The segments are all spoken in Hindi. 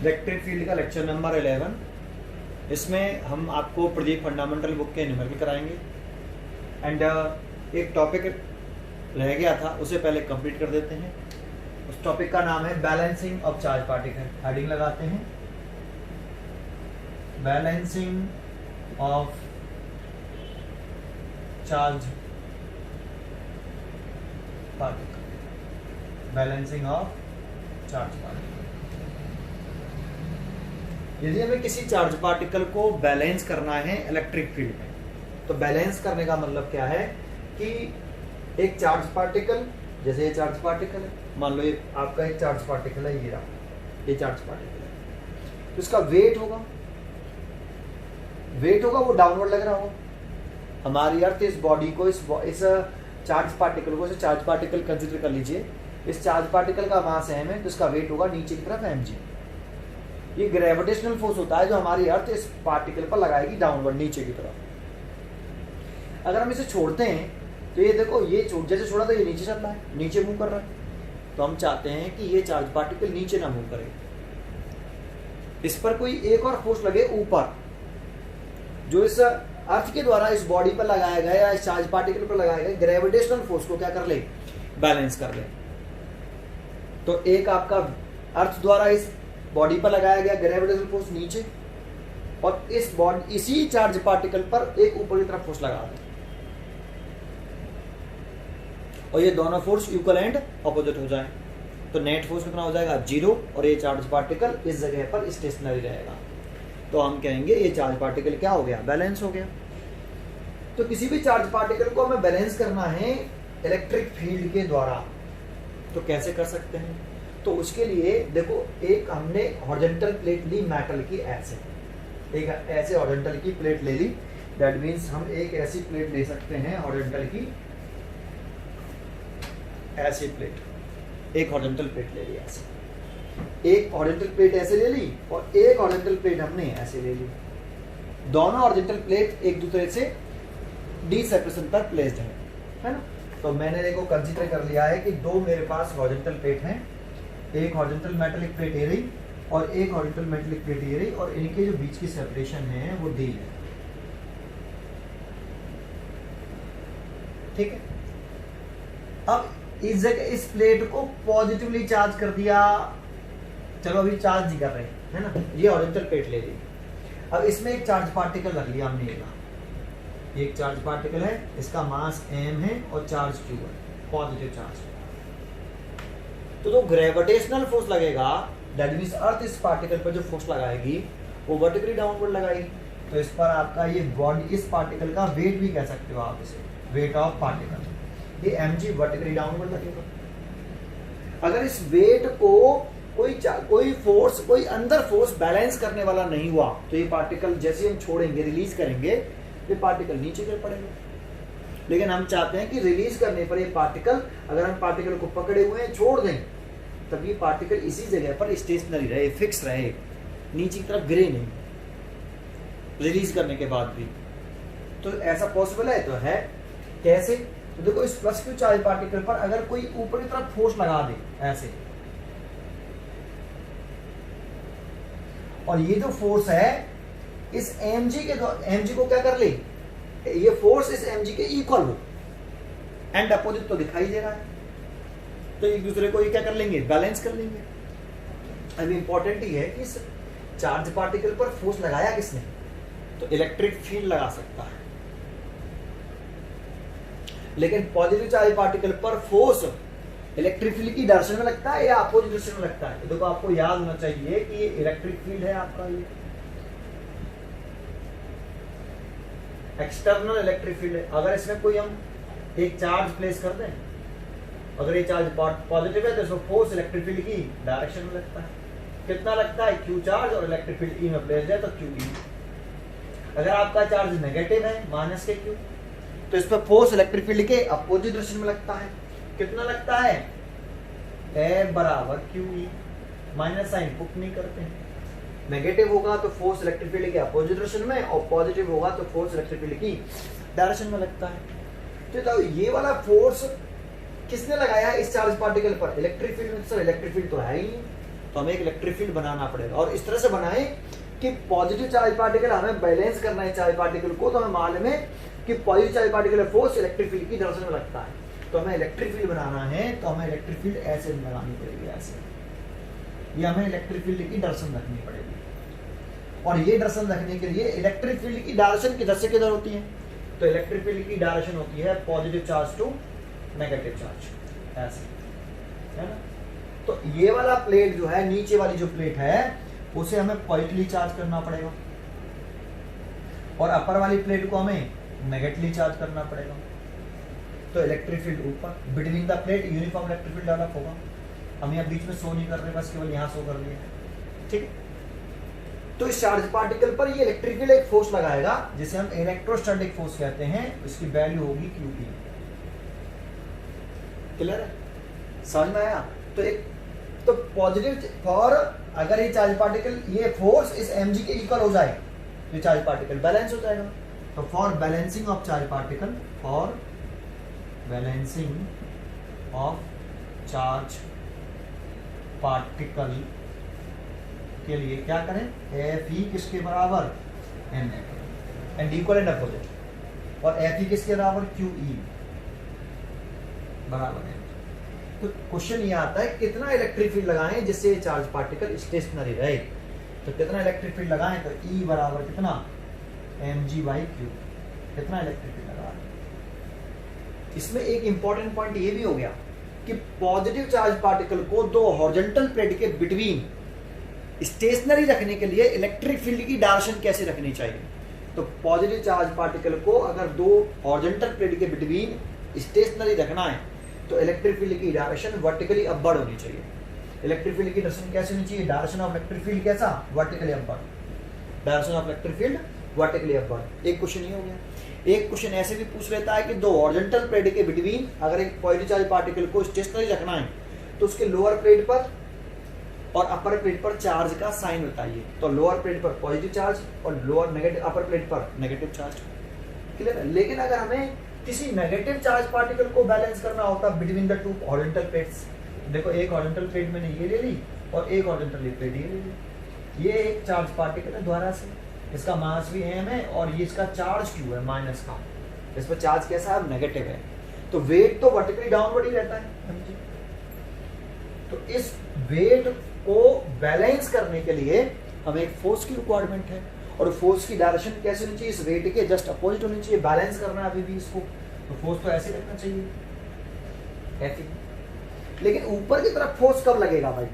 इलेक्ट्रिक फील्ड का लेक्चर नंबर 11। इसमें हम आपको प्रदीप फंडामेंटल बुक के न्यूमेरिकल कराएंगे एंड एक टॉपिक रह गया था उसे पहले कंप्लीट कर देते हैं। उस टॉपिक का नाम है balancing of charge particle. Heading लगाते हैं balancing of charge particle. Balancing of charge particle. यदि हमें किसी चार्ज पार्टिकल को बैलेंस करना है इलेक्ट्रिक फील्ड में, तो बैलेंस करने का मतलब क्या है कि एक चार्ज पार्टिकल, जैसे ये चार्ज पार्टिकल है, मान लो ये आपका एक चार्ज पार्टिकल है, ये चार्ज पार्टिकल है, तो इसका वेट होगा वो डाउनवर्ड लग रहा होगा। हमारी अर्थ इस बॉडी को इस चार्ज पार्टिकल को चार्ज पार्टिकल कंसिडर कर लीजिए। इस चार्ज पार्टिकल का मास m है तो इसका वेट होगा नीचे की तरफ mg। ये ग्रेविटेशनल फोर्स होता है जो हमारी अर्थ इस पार्टिकल पर लगाएगी डाउनवर्ड नीचे की तरफ। अगर हम इसे छोड़ते हैं तो ये देखो, ये जैसे छोड़ा था ये नीचे चल रहा है, नीचे मूव कर रहा है, तो हम चाहते हैं कि ये चार्ज पार्टिकल नीचे ना मूव करे। इस पर कोई एक और फोर्स लगे ऊपर, जो इस अर्थ के द्वारा इस बॉडी पर लगाया गया या इस चार्ज पार्टिकल पर लगाया गया ग्रेविटेशनल फोर्स को क्या कर ले, बैलेंस कर ले। तो एक आपका अर्थ द्वारा इस बॉडी पर लगाया गया ग्रेविटेशनल फोर्स नीचे, और इस बॉडी इसी चार्ज पार्टिकल पर एक ऊपर की तरफ फोर्स लगा दे, और ये दोनों फोर्स इक्वल एंड ऑपोजिट हो जाए, तो नेट फोर्स कितना हो जाएगा 0, और ये चार्ज पार्टिकल इस जगह पर स्टेशनरी रहेगा। तो हम कहेंगे ये चार्ज पार्टिकल क्या हो गया, बैलेंस हो गया। तो किसी भी चार्ज पार्टिकल को हमें बैलेंस करना है इलेक्ट्रिक फील्ड के द्वारा, तो कैसे कर सकते हैं? तो उसके लिए देखो, एक हमने हॉरिजॉन्टल प्लेट ली मेटल की, एक ऐसे हॉरिजॉन्टल की प्लेट ले ली। दैट मीन्स हम एक ऐसी प्लेट ले सकते हैं हॉरिजॉन्टल की, ऐसी प्लेट, एक हॉरिजॉन्टल प्लेट ले ली ऐसे, एक हॉरिजॉन्टल प्लेट ऐसे ले ली और एक हॉरिजॉन्टल प्लेट हमने ऐसे ले ली। दोनों हॉरिजॉन्टल प्लेट एक दूसरे से डी सेपरेशन पर प्लेस्ड है ना। तो मैंने देखो कंसीडर कर लिया है कि दो मेरे पास हॉरिजॉन्टल प्लेट हैं, एक हॉरिजॉन्टल मेटालिक प्लेट ये रही और एक हॉरिजॉन्टल मेटालिक प्लेट ये रही, और इनके जो बीच की सेपरेशन है वो डी है, ठीक है। अब इस जगह इस प्लेट को पॉजिटिवली चार्ज कर दिया, चलो अभी चार्ज नहीं कर रहे है ना, ये हॉरिजॉन्टल प्लेट ले ली। अब इसमें एक चार्ज पार्टिकल रख लिया हमने, एक चार्ज पार्टिकल है, इसका मास m है और चार्ज q है, पॉजिटिव चार्ज। तो ग्रेविटेशनल फोर्स लगेगा, दैट मींस अर्थ इस पार्टिकल पर जो फोर्स लगाएगी वो वर्टिकली डाउनवर्ड लगाएगी। तो इस पर आपका ये बॉडी, इस पार्टिकल का वेट भी कह सकते हो आप इसे, वेट ऑफ पार्टिकल, ये mg वर्टिकली डाउनवर्ड लगेगा। अगर इस वेट को कोई फोर्स, कोई अंदर फोर्स बैलेंस करने वाला नहीं हुआ, तो ये पार्टिकल जैसे हम छोड़ेंगे, रिलीज करेंगे, ये पार्टिकल नीचे गिर पड़ेगा। लेकिन हम चाहते हैं कि रिलीज करने पर ये पार्टिकल, अगर हम पार्टिकल को पकड़े हुए हैं छोड़ दें, तब ये पार्टिकल इसी जगह पर स्टेशनरी रहे, फिक्स रहे, नीचे की तरफ गिरे नहीं, रिलीज करने के बाद भी। तो ऐसा पॉसिबल है? तो है। कैसे? तो देखो, इस प्लस क्यू चार्ज पार्टिकल पर अगर कोई ऊपर की तरफ फोर्स लगा दे ऐसे, और ये जो फोर्स है इस mg को क्या कर ले, ये फोर्स इस mg के इक्वल हो, एंड अपोजिट तो दिखाई दे रहा है, तो एक दूसरे को ये क्या कर लेंगे, बैलेंस कर लेंगे। अब इंपॉर्टेंट ही है कि इस चार्ज पार्टिकल पर फोर्स लगाया किसने, तो इलेक्ट्रिक फील्ड लगा सकता है। लेकिन पॉजिटिव चार्ज पार्टिकल पर फोर्स इलेक्ट्रिक फील्ड की डायरेक्शन में लगता है या अपोजिट डायरेक्शन में लगता है? तो देखो, आपको याद होना चाहिए कि ये इलेक्ट्रिक फील्ड है आपका, ये एक्सटर्नल इलेक्ट्रिक फील्ड है। अगर इसमें कोई हम एक चार्ज प्लेस कर दें, अगर ये चार्ज पॉजिटिव है तो इसको फोर्स इलेक्ट्रिक फील्ड की डायरेक्शन में लगता है। कितना लगता है? क्यू चार्ज, और इलेक्ट्रिक फील्ड ई में प्लेस्ड है तो क्यू ई। अगर आपका चार्ज नेगेटिव है, माइनस के क्यू, तो इस पर फोर्स इलेक्ट्रिक फील्ड के अपोजिट डायरेक्शन में लगता है। कितना लगता है? F बराबर Q E, minus sign put नहीं करते हैं। नेगेटिव होगा तो फोर्स इलेक्ट्रिक फील्ड के अपोजिट डायरेक्शन में, और पॉजिटिव होगा तो फोर्स इलेक्ट्रिक फील्ड की डायरेक्शन में लगता है। तो ये वाला फोर्स किसने लगाया है इस चार्ज पार्टिकल पर? इलेक्ट्रिक फील्ड में। सर इलेक्ट्रिक फील्ड तो है ही नहीं, तो हमें एक इलेक्ट्रिक फील्ड बनाना पड़ेगा, और इस तरह से बनाएं कि पॉजिटिव चार्ज पार्टिकल हमें बैलेंस करना है चार्ज पार्टिकल को, तो हमें मालूम है कि positive charge particle force electric field की डायरेक्शन में लगता है। तो हमें इलेक्ट्रिक फील्ड बनाना है तो हमें इलेक्ट्रिक फील्ड ऐसे लगानी पड़ेगी, ऐसे ये हमें इलेक्ट्रिक फील्ड की डायरेक्शन रखनी पड़ेगी। और ये डायरेक्शन रखने के लिए इलेक्ट्रिक फील्ड की डायरेक्शन किधर से किधर होती है, तो इलेक्ट्रिक फील्ड की डायरेक्शन होती है positive charge to negative charge, ऐसे है ना। तो ये वाला प्लेट जो है, नीचे वाली जो प्लेट है उसे हमें पॉजिटिवली चार्ज करना पड़ेगा, और अपर वाली प्लेट को हमें नेगेटिवली चार्ज करना पड़ेगा। तो इलेक्ट्रिक फील्ड ऊपर between the plate uniform electric field develop होगा। हम यहाँ बीच में शो नहीं कर रहे, बस केवल यहाँ शो कर दिया, ठीक है। तो इस चार्ज पार्टिकल पर ये इलेक्ट्रिक फील्ड एक फोर्स लगाएगा जिसे हम इलेक्ट्रोस्टैटिक फोर्स कहते हैं, इसकी वैल्यू होगी QE। क्लियर है, समझ में आया। तो एक तो पॉजिटिव फॉर, अगर ये चार्ज पार्टिकल ये फोर्स इस mg के इक्वल हो जाए तो ये चार्ज पार्टिकल बैलेंस हो जाएगा। तो for balancing of charge particle, for balancing of charge particle के लिए क्या करें, Fe किसके बराबर m and equal and opposite, और Fe किसके बराबर QE बराबर है। तो क्वेश्चन ये आता है कितना इलेक्ट्रिक फील्ड लगाएं जिससे चार्ज पार्टिकल स्टेशनरी रहे। तो कितना इलेक्ट्रिक फील्ड लगाएं, तो E बराबर कितना mg/q, कितना इलेक्ट्रिक फील्ड लगा। इसमें एक इंपॉर्टेंट पॉइंट ये भी हो गया कि पॉजिटिव चार्ज पार्टिकल को दो हॉरिजॉन्टल प्लेट के बिटवीन स्टेशनरी रखने के लिए इलेक्ट्रिक फील्ड की डायरेक्शन कैसे रखनी चाहिए। तो पॉजिटिव चार्ज पार्टिकल को अगर दो हॉरिजॉन्टल प्लेट के बिटवीन स्टेशनरी रखना है तो इलेक्ट्रिक फील्ड की डायरेक्शन वर्टिकली अपवर्ड होनी चाहिए। इलेक्ट्रिक फील्ड की डायरेक्शन कैसे होनी चाहिए, डायरेक्शन ऑफ इलेक्ट्रिक फील्ड कैसा, vertically upward, direction of electric field vertically upward. एक क्वेश्चन ये हो गया। एक क्वेश्चन ऐसे भी पूछ लेता है कि दो हॉरिजॉन्टल प्लेट के बिटवीन अगर एक पॉजिटिव चार्ज पार्टिकल को स्टेशनरी रखना है तो उसके लोअर प्लेट पर और अपर प्लेट पर चार्ज का साइन बताइए। तो लोअर प्लेट पर पॉजिटिव चार्ज और लोअर नेगेटिव अपर प्लेट पर नेगेटिव चार्ज। क्लियर है। लेकिन अगर हमें किसी नेगेटिव चार्ज पार्टिकल को बैलेंस करना होता between the two horizontal plates, देखो एक हॉरिजॉन्टल प्लेट मैंने ये ले ली और एक हॉरिजॉन्टल प्लेट ये ले ली। ये एक चार्ज पार्टिकल है द्वारा से, इसका मास भी m है और ये इसका चार्ज q है माइनस का, इस पर चार्ज कैसा है, नेगेटिव है। तो वेट तो वर्टिकली डाउनवर्ड ही रहता है। तो इस वेट को बैलेंस करने के लिए हमें एक फोर्स की रिक्वायरमेंट है, और फोर्स की डायरेक्शन कैसे होनी चाहिए, इस वेट के जस्ट अपोजिट होनी चाहिए। बैलेंस करना है अभी भी इसको, तो फोर्स तो ऐसे रखना चाहिए ऐसे। लेकिन ऊपर की तरफ फोर्स कब लगेगा भाई,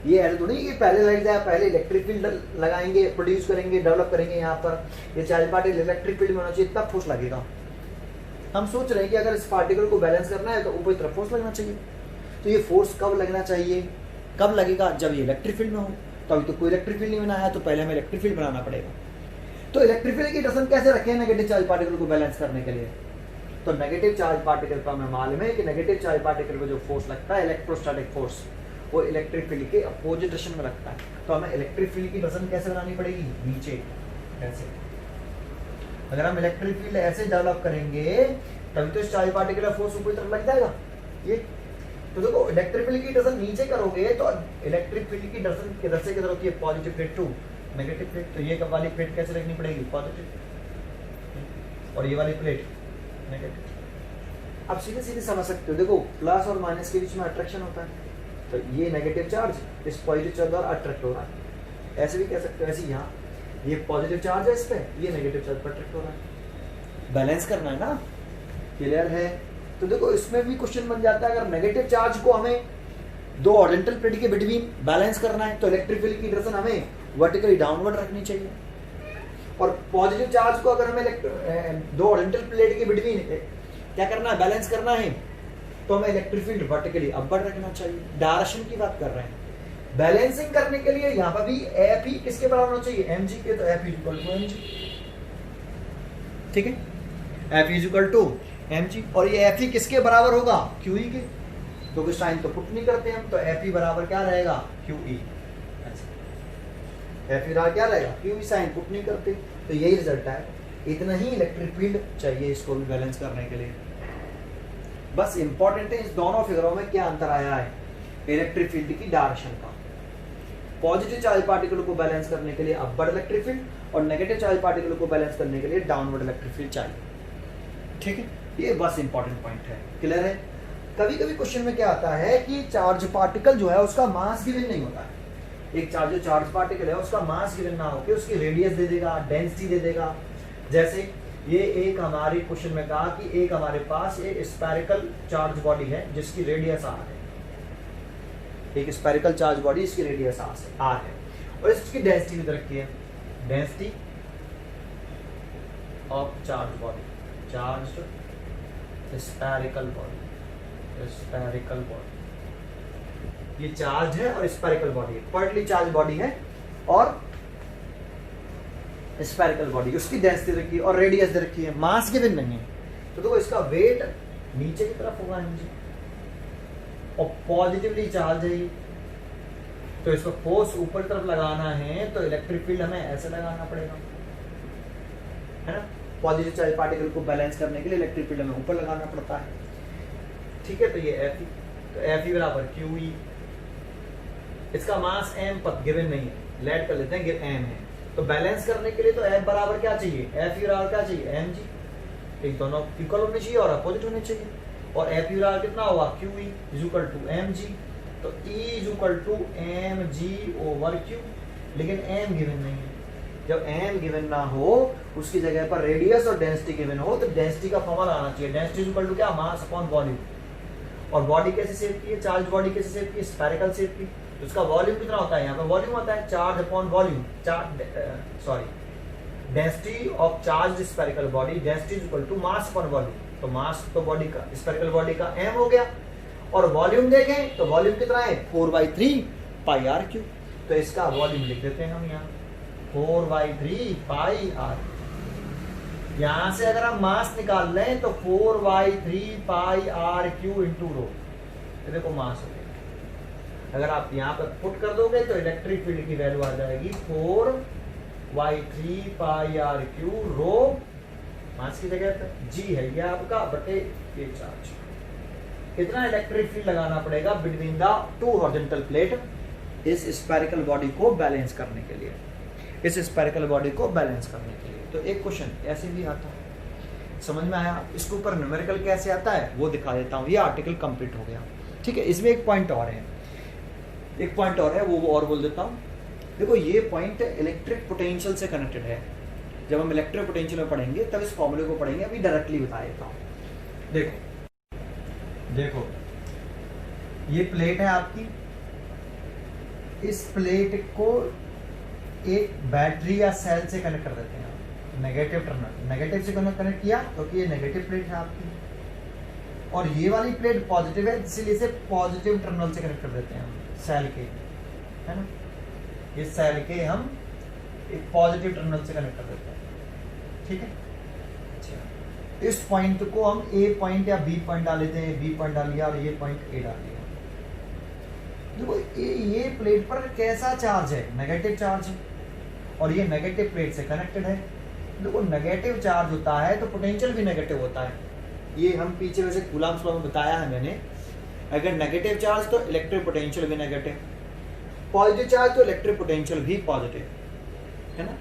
ये ऐसे तो नहीं कि पहले लग जाए, पहले इलेक्ट्रिक फील्ड लगाएंगे, प्रोड्यूस करेंगे, डेवलप करेंगे। यहाँ पर ये चार्ज पार्टिकल इलेक्ट्रिक फील्ड में होना चाहिए, तब फोर्स लगेगा। हम सोच रहे हैं कि अगर इस पार्टिकल को बैलेंस करना है तो ऊपर की तरफ फोर्स लगना चाहिए। तो ये फोर्स कब लगना चाहिए, कब लगेगा, जब ये इलेक्ट्रिक फील्ड में हो। तो अभी तो कोई इलेक्ट्रिक फील्ड नहीं बनाया, तो पहले हमें इलेक्ट्रिक फील्ड बनाना पड़ेगा। तो इलेक्ट्रिक फील्ड की डायरेक्शन कैसे रखें नेगेटिव चार्ज पार्टिकल को बैलेंस करने के लिए, तो नेगेटिव चार्ज पार्टिकल का हमें मालूम है कि नेगेटिव चार्ज पार्टिकल पर जो फोर्स लगता है इलेक्ट्रोस्टैटिक फोर्स, वो इलेक्ट्रिक फील्ड के अपोजिट डायरेक्शन में लगता है। तो हमें इलेक्ट्रिक फील्ड की डायरेक्शन कैसे बनानी पड़ेगी, नीचे ऐसे। अगर हम इलेक्ट्रिक फील्ड ऐसे डेवलप करेंगे तभी तो इस चार्ज पार्टिकल का फोर्स ऊपर तरफ लग जाएगा ये। तो देखो इलेक्ट्रिक फील्ड की डायरेक्शन नीचे करोगे तो इलेक्ट्रिक फील्ड की डायरेक्शन किधर से किधर होती है, positive plate to negative plate. तो ये कब वाली प्लेट कैसे रखनी पड़ेगी, पॉजिटिव, और ये वाली प्लेट नेगेटिव। अब सीधे सीधे समझ सकते हो, देखो प्लस और माइनस के बीच में अट्रैक्शन होता है, तो ये नेगेटिव चार्ज इस पॉजिटिव चार्ज द्वारा अट्रैक्ट हो रहा है। ऐसे भी कह सकते हो, ऐसे यहाँ ये पॉजिटिव चार्ज है, इस पे ये नेगेटिव चार्ज पर अट्रैक्ट हो रहा है। बैलेंस करना है ना, क्लियर है। तो देखो इसमें भी क्वेश्चन बन जाता है, अगर नेगेटिव चार्ज को हमें दो हॉरिजॉन्टल प्लेट के बिटवीन बैलेंस करना है तो इलेक्ट्रिक फील्ड की डायरेक्शन हमें वर्टिकली डाउनवर्ड रखनी चाहिए, और पॉजिटिव चार्ज को अगर हमें दो हॉरिजॉन्टल प्लेट के बिटवीन क्या करना है, बैलेंस करना है, तो हमें इलेक्ट्रिक फील्ड वर्टिकली अपवर्ड रखना चाहिए। डायरेक्शन की बात कर रहे हैं। बैलेंसिंग करने के लिए यहाँ पर भी Fe किसके बराबर होना चाहिए, mg के, तो Fe इक्वल टू mg, ठीक है। Fe इक्वल टू mg, और ये Fe किसके बराबर होगा, QE के, क्योंकि साइन तो पुट नहीं करते हम, तो Fe बराबर क्या रहेगा, QE। Fe क्या रहेगा, QE, साइन पुट नहीं करते, तो यही रिजल्ट है। इतना ही इलेक्ट्रिक फील्ड चाहिए इसको भी बैलेंस करने के लिए। बस इंपॉर्टेंट है इस दोनों फिगरों में क्या अंतर आया है, इलेक्ट्रिक फील्ड की डायरेक्शन का। पॉजिटिव चार्ज पार्टिकल को बैलेंस करने के लिए अपवर्ड इलेक्ट्रिक फील्ड और नेगेटिव चार्ज पार्टिकल को बैलेंस करने के लिए डाउनवर्ड इलेक्ट्रिक फील्ड चाहिए। ठीक है, ये बस इंपॉर्टेंट पॉइंट है। क्लियर है? कभी कभी क्वेश्चन में क्या आता है कि चार्ज पार्टिकल जो है उसका मास गिवन नहीं होता है। एक चार्ज पार्टिकल है उसका मास गिवन ना होकर उसकी रेडियस दे देगा, डेंसिटी दे देगा। जैसे ये एक हमारे क्वेश्चन में कहा कि एक हमारे पास एक स्फेरिकल चार्ज बॉडी है जिसकी रेडियस r है, एक स्फेरिकल चार्ज बॉडी इसकी रेडियस r है और इसकी डेंसिटी भी रखी है, density of charge body, charge spherical body, ये चार्ज है और स्फेरिकल बॉडी है, पार्टली चार्ज बॉडी है और स्फेरिकल बॉडी, उसकी डेंसिटी रखी है और रेडियस दे रखी है, मास गिवन नहीं है। तो देखो इसका वेट नीचे की तरफ होगा नीचे और पॉजिटिवली चार्ज है ये, तो इसको फोर्स ऊपर की तरफ लगाना है तो इलेक्ट्रिक फील्ड हमें ऐसे लगाना पड़ेगा, है ना। पॉजिटिव चार्ज पार्टिकल को बैलेंस करने के लिए इलेक्ट्रिक फील्ड हमें ऊपर लगाना पड़ता है। ठीक है, तो ये Fe, तो Fe बराबर QE, इसका मास m पद गिवन नहीं है, लेट कर लेते हैं m है, तो बैलेंस करने के लिए तो F बराबर क्या चाहिए, Fe बराबर क्या चाहिए mg, एक दोनों इक्वल होने चाहिए और अपोजिट होने चाहिए, और Fe बराबर कितना होगा QE is equal to mg, तो E is equal to mg over q, लेकिन m गिवन नहीं है। जब m गिवन ना हो उसकी जगह पर रेडियस और डेंसिटी गिवन हो तो डेंसिटी का फॉर्मूला आना चाहिए, डेंसिटी इज इक्वल टू क्या, मास अपॉन वॉल्यूम। और बॉडी कैसे शेप की है, चार्ज बॉडी कैसे शेप की, स्फेरिकल शेप की, तो उसका वॉल्यूम कितना होता है, यहाँ पर वॉल्यूम होता है charge upon volume, density of charge spherical body, density is equal to mass upon volume, तो मास तो बॉडी का स्फेरिकल बॉडी का m हो गया, और वॉल्यूम देखें तो वॉल्यूम कितना है 4/3 पाई आर क्यू, तो इसका वॉल्यूम लिख देते हैं हम यहाँ 4/3 पाई आर। यहां से अगर हम मास निकाल लें तो 4/3 पाई आर क्यू इंटू रो, देखो मास हो गया। अगर आप यहाँ पर पुट कर दोगे तो इलेक्ट्रिक फील्ड की वैल्यू आ जाएगी 4/3 पाई आर क्यू, रो मास की जगह पर जी है ये आपका बटे ये चार्ज। कितना इलेक्ट्रिक फील्ड लगाना पड़ेगा between the two horizontal plate इस स्फेरिकल बॉडी को बैलेंस करने के लिए, इस स्फेरिकल बॉडी को बैलेंस करने के लिए। तो एक क्वेश्चन ऐसे भी आता है, समझ में आया? इसके ऊपर न्यूमेरिकल कैसे आता है वो दिखा देता हूँ। ये आर्टिकल कंप्लीट हो गया। ठीक है, इसमें एक पॉइंट और है, एक पॉइंट और है वो और बोल देता हूँ। देखो ये पॉइंट इलेक्ट्रिक पोटेंशियल से कनेक्टेड है, जब हम इलेक्ट्रिक पोटेंशियल में पढ़ेंगे तब इस फॉर्मूले को पढ़ेंगे, अभी डायरेक्टली बता देता हूँ। देखो ये प्लेट है आपकी, इस प्लेट को एक बैटरी या सेल से कनेक्ट कर देते हैं, नेगेटिव टर्मिनल, नेगेटिव से कनेक्ट किया क्योंकि तो ये नेगेटिव प्लेट है आपकी, और ये वाली प्लेट पॉजिटिव है इसलिए इसे पॉजिटिव टर्मिनल से कनेक्ट कर देते हैं हम, सेल के, है ना। इस सेल के हम एक पॉजिटिव टर्मिनल से कनेक्ट कर देते हैं। ठीक है, अच्छा इस पॉइंट को हम ए पॉइंट या बी पॉइंट डाल लेते हैं, बी पॉइंट डाल लिया और ये पॉइंट ए डाल लिया। देखो ये प्लेट पर कैसा चार्ज है, नेगेटिव चार्ज है, और ये नेगेटिव प्लेट से कनेक्टेड है। देखो नेगेटिव चार्ज होता है तो पोटेंशियल भी नेगेटिव होता है, ये हम पीछे वैसे कूलम्स लॉ में बताया है मैंने। अगर नेगेटिव चार्ज तो इलेक्ट्रिक पोटेंशियल भी नेगेटिव, पॉजिटिव चार्ज तो इलेक्ट्रिक पोटेंशियल भी पॉजिटिव, है ना।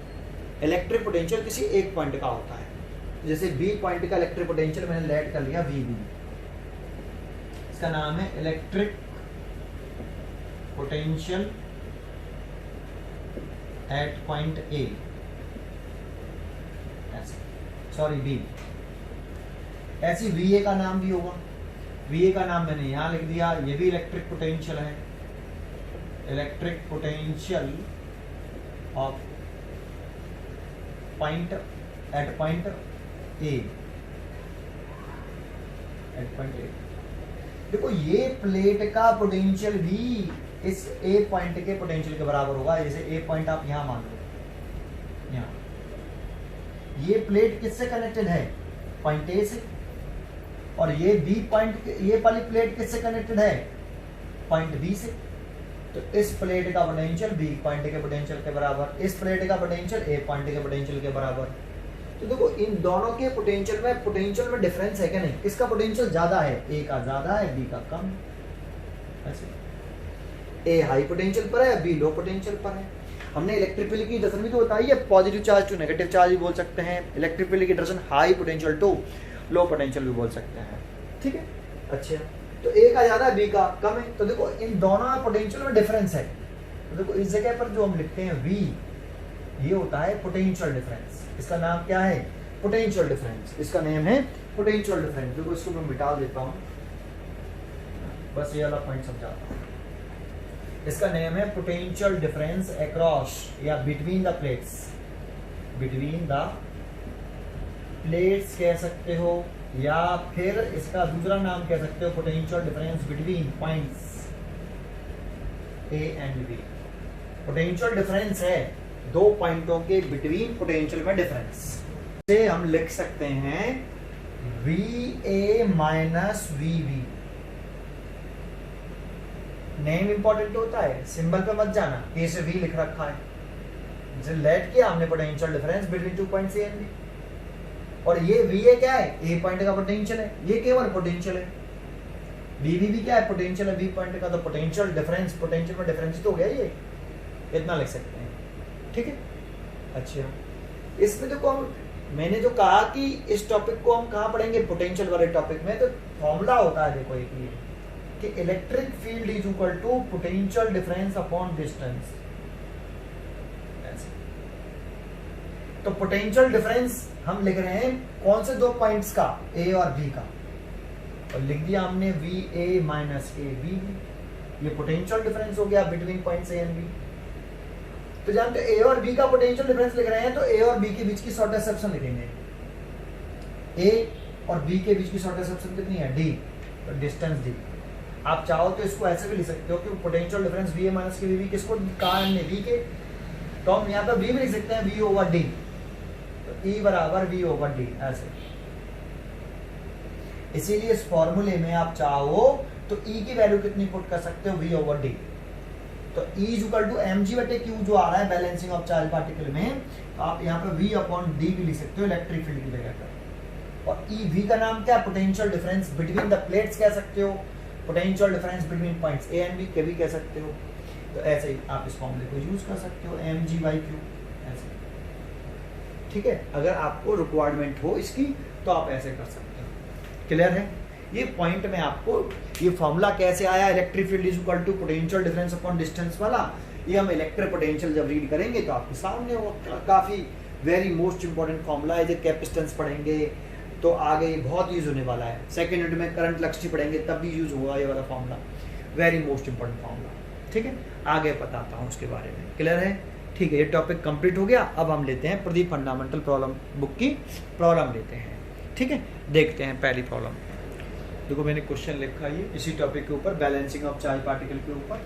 इलेक्ट्रिक पोटेंशियल किसी एक पॉइंट का होता है, जैसे बी पॉइंट का इलेक्ट्रिक पोटेंशियल मैंने लेट कर लिया वी बी, इसका नाम है electric potential at point A, sorry B, ऐसी वी ए का नाम भी होगा, वी ए का नाम मैंने यहां लिख दिया, ये भी इलेक्ट्रिक पोटेंशियल है, electric potential of point at point A, at point A. देखो ये प्लेट का पोटेंशियल भी इस ए पॉइंट के पोटेंशियल के बराबर होगा, जैसे ए पॉइंट आप यहां मान लो, यहां ये प्लेट किससे कनेक्टेड है, पॉइंट ए से, और ये बी पॉइंट, ये वाली प्लेट किससे कनेक्टेड है, पॉइंट बी से। तो इस प्लेट का पोटेंशियल बी पॉइंट के पोटेंशियल के बराबर, इस प्लेट का पोटेंशियल ए पॉइंट के पोटेंशियल के बराबर। तो देखो इन दोनों के पोटेंशियल में डिफरेंस है क्या, नहीं, किसका पोटेंशियल ज्यादा है, ए का ज्यादा है बी का कम, ऐसे। ए हाई पोटेंशियल पर है, बी लो पोटेंशियल पर है। हमने इलेक्ट्रिक फील्ड की डायरेक्शन भी तो बताई है, positive charge to negative charge भी बोल सकते हैं, इलेक्ट्रिक फील्ड की direction high potential to low potential भी बोल सकते हैं। ठीक है, अच्छा, तो ए का ज्यादा है, बी का कम है। तो देखो इन दोनों पोटेंशियल में डिफरेंस है। तो देखो इस जगह पर जो हम लिखते हैं वी, ये होता है पोटेंशियल डिफरेंस। इसका नाम क्या है? Potential difference. इसका नेम है पोटेंशियल डिफरेंस। देखो इसको मैं मिटा देता हूँ, बस ये वाला पॉइंट समझाता हूँ। इसका नेम है पोटेंशियल डिफरेंस अक्रॉस या between the plates. Between the plates कह सकते हो, या फिर इसका दूसरा नाम कह सकते हो potential difference between points A and B. Potential difference है दो पॉइंटों के बिटवीन पोटेंशियल में डिफरेंस। से हम लिख सकते हैं VA minus VB। Name important होता है, सिंबल पे मत जाना, ए से V लिख रखा है, जैसे लेट किया हमने potential difference between 2 points A and B. और ये VA क्या है? ए पॉइंट का पोटेंशियल है, ये केवल पोटेंशियल है। VB भी क्या है? पोटेंशियल है बी पॉइंट का। तो पोटेंशियल डिफरेंस, पोटेंशियल में डिफरेंस तो हो गया, ये इतना लिख सकते हैं। ठीक है, अच्छा, इसमें देखो मैंने जो कहा कि इस टॉपिक को हम कहाँ पढ़ेंगे? पोटेंशियल वाले टॉपिक में। तो फॉर्मूला होता है देखो एक ये कि electric field is equal to potential difference upon distance. तो पोटेंशियल डिफरेंस हम लिख रहे हैं कौन से दो पॉइंट्स का? ए और बी का। और लिख दिया हमने VA माइनस ए बी। ये पोटेंशियल डिफरेंस हो गया between points A and B. तो जानते ए और बी का पोटेंशियल डिफरेंस लिख रहे हैं, तो ए और बी के बीच की शॉर्टेस्ट सेक्शन लिखेंगे। ए और बी के बीच की शॉर्टेस्ट सेक्शन कितनी है? डी। तो डिस्टेंस डी। आप चाहो तो इसको ऐसे भी लिख सकते हो कि पोटेंशियल डिफरेंस VA माइनस के VB किसको कहा हमने? V के। तो हम यहाँ पर V भी लिख सकते हैं, V ओवर D। तो E बराबर V ओवर D ऐसे। इसीलिए इस फॉर्मूले में आप चाहो तो E की वैल्यू कितनी पुट कर सकते हो? V over D। तो E is equal to mg/q जो आ रहा है बैलेंसिंग ऑफ चार्ज पार्टिकल में, तो आप यहाँ पे V अपॉन D भी लिख सकते हो इलेक्ट्रिक फील्ड की जगह पर। और E V का नाम क्या? Potential difference between the plates कह सकते हो, potential difference between points A and B के भी कह सकते हो। तो ऐसे ही आप इस फॉर्मूले को यूज कर सकते हो, mg/q ऐसे। ठीक है, अगर आपको रिक्वायरमेंट हो इसकी तो आप ऐसे कर सकते हो। क्लियर है? ये पॉइंट में आपको ये फॉर्मूला कैसे आया, electric field is equal to potential difference upon distance वाला, ये हम इलेक्ट्रिक पोटेंशियल जब रीड करेंगे तो आपके सामने वो काफी वेरी मोस्ट इंपॉर्टेंट फॉर्मूला है। जब कैपेसिटेंस पढ़ेंगे तो आगे बहुत यूज होने वाला है। सेकेंड यूनिट में करंट इलेक्ट्रिसिटी पढ़ेंगे तब भी यूज होगा ये वाला formula, very most important formula. ठीक है, आगे बताता हूँ उसके बारे में। क्लियर है? ठीक है, ये टॉपिक कंप्लीट हो गया। अब हम लेते हैं प्रदीप फंडामेंटल प्रॉब्लम बुक की प्रॉब्लम लेते हैं। ठीक है, देखते हैं पहली प्रॉब्लम। देखो मैंने क्वेश्चन लिखा है इसी टॉपिक के ऊपर, बैलेंसिंग ऑफ चार्ज पार्टिकल के ऊपर।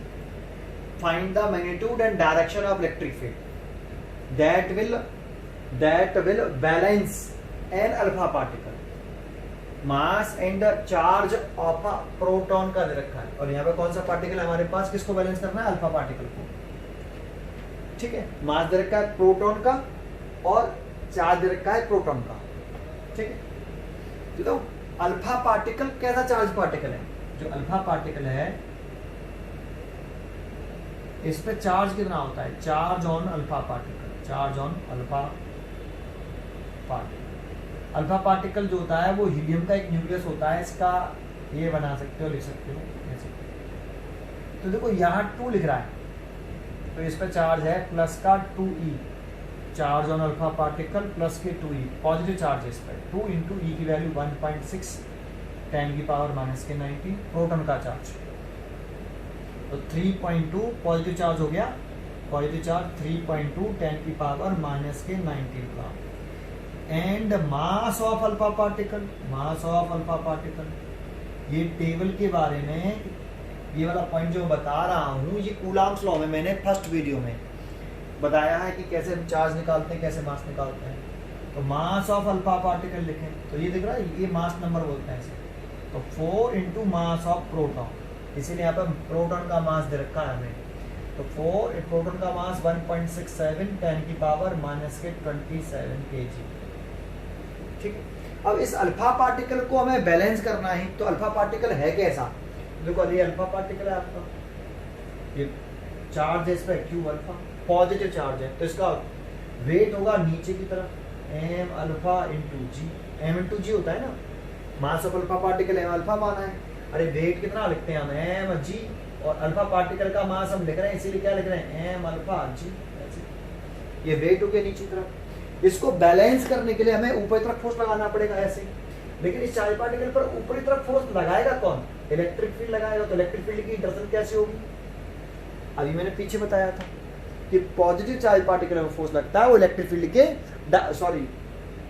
Find the magnitude and direction of electric field that will balance an alpha particle mass and charge of a proton का दे रखा है। और यहाँ पे कौन सा पार्टिकल है हमारे पास? किसको बैलेंस करना है? अल्फा पार्टिकल को। ठीक है, मास दे रखा है प्रोटॉन का और चार्ज दे रखा है प्रोटॉन का। ठीक है, तो अल्फा पार्टिकल कैसा चार्ज पार्टिकल है? जो अल्फा पार्टिकल है इस पे चार्ज कितना होता है? Charge on alpha particle, charge on alpha particle. Alpha particle जो होता है वो हीलियम का एक न्यूक्लियस होता है, इसका ये बना सकते हो, लिख सकते हो ऐसे। तो देखो यहाँ 2 लिख रहा है, तो इस पे चार्ज है प्लस का 2e, charge on alpha particle plus के 2e, पॉजिटिव चार्ज है इस पर। 2 इंटू ई की वैल्यू 1.6 10 की पावर माइनस के 90 प्रोटॉन का चार्ज। तो 3.2 पॉजिटिव चार्ज हो गया, पॉजिटिव चार्ज 3.2 10 की पावर माइनस के 90 का। And mass of alpha particle, mass of alpha particle ये टेबल के बारे में, ये वाला पॉइंट जो बता रहा हूँ ये कूलॉम्स लॉ में मैंने फर्स्ट वीडियो में बताया है कि कैसे हम चार्ज निकालते हैं, कैसे मास निकालते हैं। तो मास ऑफ अल्फा पार्टिकल लिखें तो ये दिख रहा है, ये मास नंबर बोलते हैं इसे। तो 4 इंटू मास ऑफ प्रोटॉन, इसीलिए यहाँ पर प्रोटॉन का मास दे रखा है हमें। तो 4 प्रोटॉन का मास 1.67 10 की पावर माइनस के 27 kg। ठीक है, अब इस अल्फा पार्टिकल को हमें बैलेंस करना है। तो अल्फा पार्टिकल है कैसा? देखो ये अल्फा पार्टिकल है आपका, ये चार्ज है इस पर क्यू अल्फा, पॉजिटिव चार्ज है, तो इसका वेट होगा नीचे की तरफ M alpha into G. M into G होता है ना, mass of alpha particle M alpha माना है। अरे वेट कितना लिखते हैं हम, एम जी, और अल्फा पार्टिकल का मास हम लिख रहे हैं, इसीलिए क्या लिख रहे हैं, एम अल्फा जी। ये वेट हो गया नीचे की तरफ। इसको बैलेंस करने के लिए हमें ऊपर की तरफ फोर्स लगाना पड़ेगा ऐसे, लेकिन इस चार्ज पार्टिकल पर ऊपरी तरफ फोर्स लगाएगा कौन, इलेक्ट्रिक फील्ड लगाएगा। तो इलेक्ट्रिक फील्ड की इंटरसेप्शन कैसे होगी, अभी मैंने पीछे बताया था कि पॉजिटिव चार्ज पार्टिकल में फोर्स लगता है वो इलेक्ट्रिक फील्ड के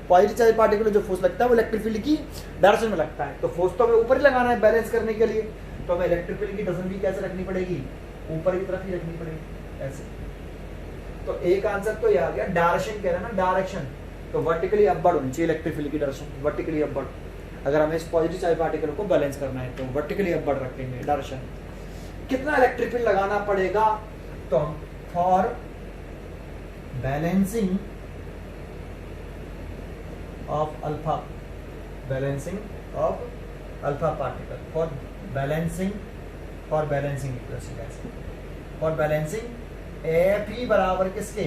पॉजिटिव चार्ज पार्टिकल में जो फोर्स लगता है वो इलेक्ट्रिक फील्ड की डायरेक्शन में लगता है। तो फोर्स तो हमें ऊपर ही लगाना है बैलेंस करने के लिए, तो हमें इलेक्ट्रिक फील्ड की डायरेक्शन भी कैसे रखनी पड़ेगी, ऊपर की तरफ ही रखनी पड़ेगी ऐसे। तो एक आंसर तो ये आ गया, डायरेक्शन कह रहे हैं ना, डायरेक्शन, तो वर्टिकली अपवर्ड होनी चाहिए इलेक्ट्रिक फील्ड की डायरेक्शन, वर्टिकली अपवर्ड। अगर हमें इस पॉजिटिव चार्ज पार्टिकल को बैलेंस करना है तो वर्टिकली अपवर्ड रखेंगे डायरेक्शन। कितना इलेक्ट्रिक फील्ड लगाना पड़ेगा, तो हम for balancing of alpha, balancing of alpha particle, for balancing equation कैसे, फॉर बैलेंसिंग एफ ई बराबर किसके,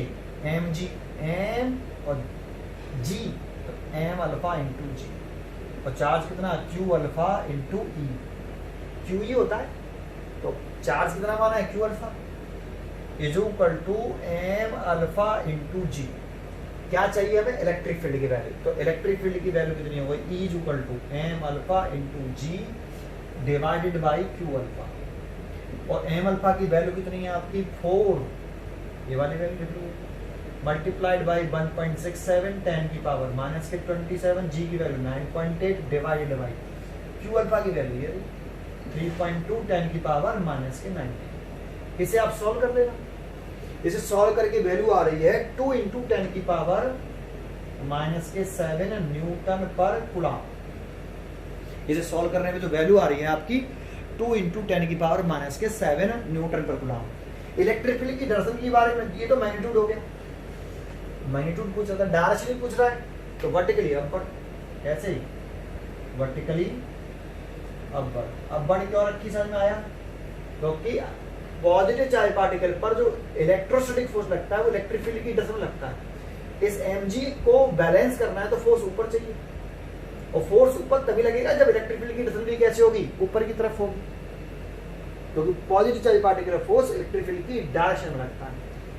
एम जी, एम और जी, तो एम अल्फा इंटू जी, और चार्ज कितना, Q alpha into E, Q E होता है, तो चार्ज कितना माना है, Q alpha is equal to M alpha into G. क्या चाहिए हमें, इलेक्ट्रिक फील्ड की वैल्यू, तो इलेक्ट्रिक फील्ड की वैल्यू कितनी हो गई, is equal to M alpha into G divided by Q alpha, और एम अल्फा की वैल्यू कितनी है आपकी 4, ये वाली वैल्यू कितनी है, मल्टीप्लाइड बाई 1.67 10 की पावर माइनस के 27, जी की value 9.8 divided by Q alpha की वैल्यू ये 3.2 10 की पावर माइनस के 90। इसे आप सॉल्व कर लेना, इसे सॉल्व करके वैल्यू आ रही है 2 इंटू 10 की पावर माइनस के 7 न्यूटन पर कूलम। इसे सॉल्व करने में जो वैल्यू आ रही है आपकी 2 इंटू 10 की पावर माइनस के 7 न्यूटन पर कूलम। इलेक्ट्रिक फील्ड की डायरेक्शन के बारे में, ये तो मैग्नीट्यूड हो गया, मैग्नीट्यूड पूछ रहा था, डायरेक्शन पूछ रहा है, तो वर्टिकली अपवर्ड, ऐसे ही वर्टिकली अपवर्ड। अपवर्ड क्यों रखी समझ में आया, क्योंकि पॉजिटिव चार्ज पार्टिकल पर जो इलेक्ट्रोस्टैटिक फोर्स लगता है वो इलेक्ट्रिक फील्ड की डायरेक्शन में लगता है। इस mg को बैलेंस करना है तो फोर्स ऊपर चाहिए, और फोर्स ऊपर तभी लगेगा जब इलेक्ट्रिक फील्ड की डायरेक्शन भी कैसे होगी, ऊपर की तरफ होगी, क्योंकि positive charge particle force electric field की डायरेक्शन में लगता है,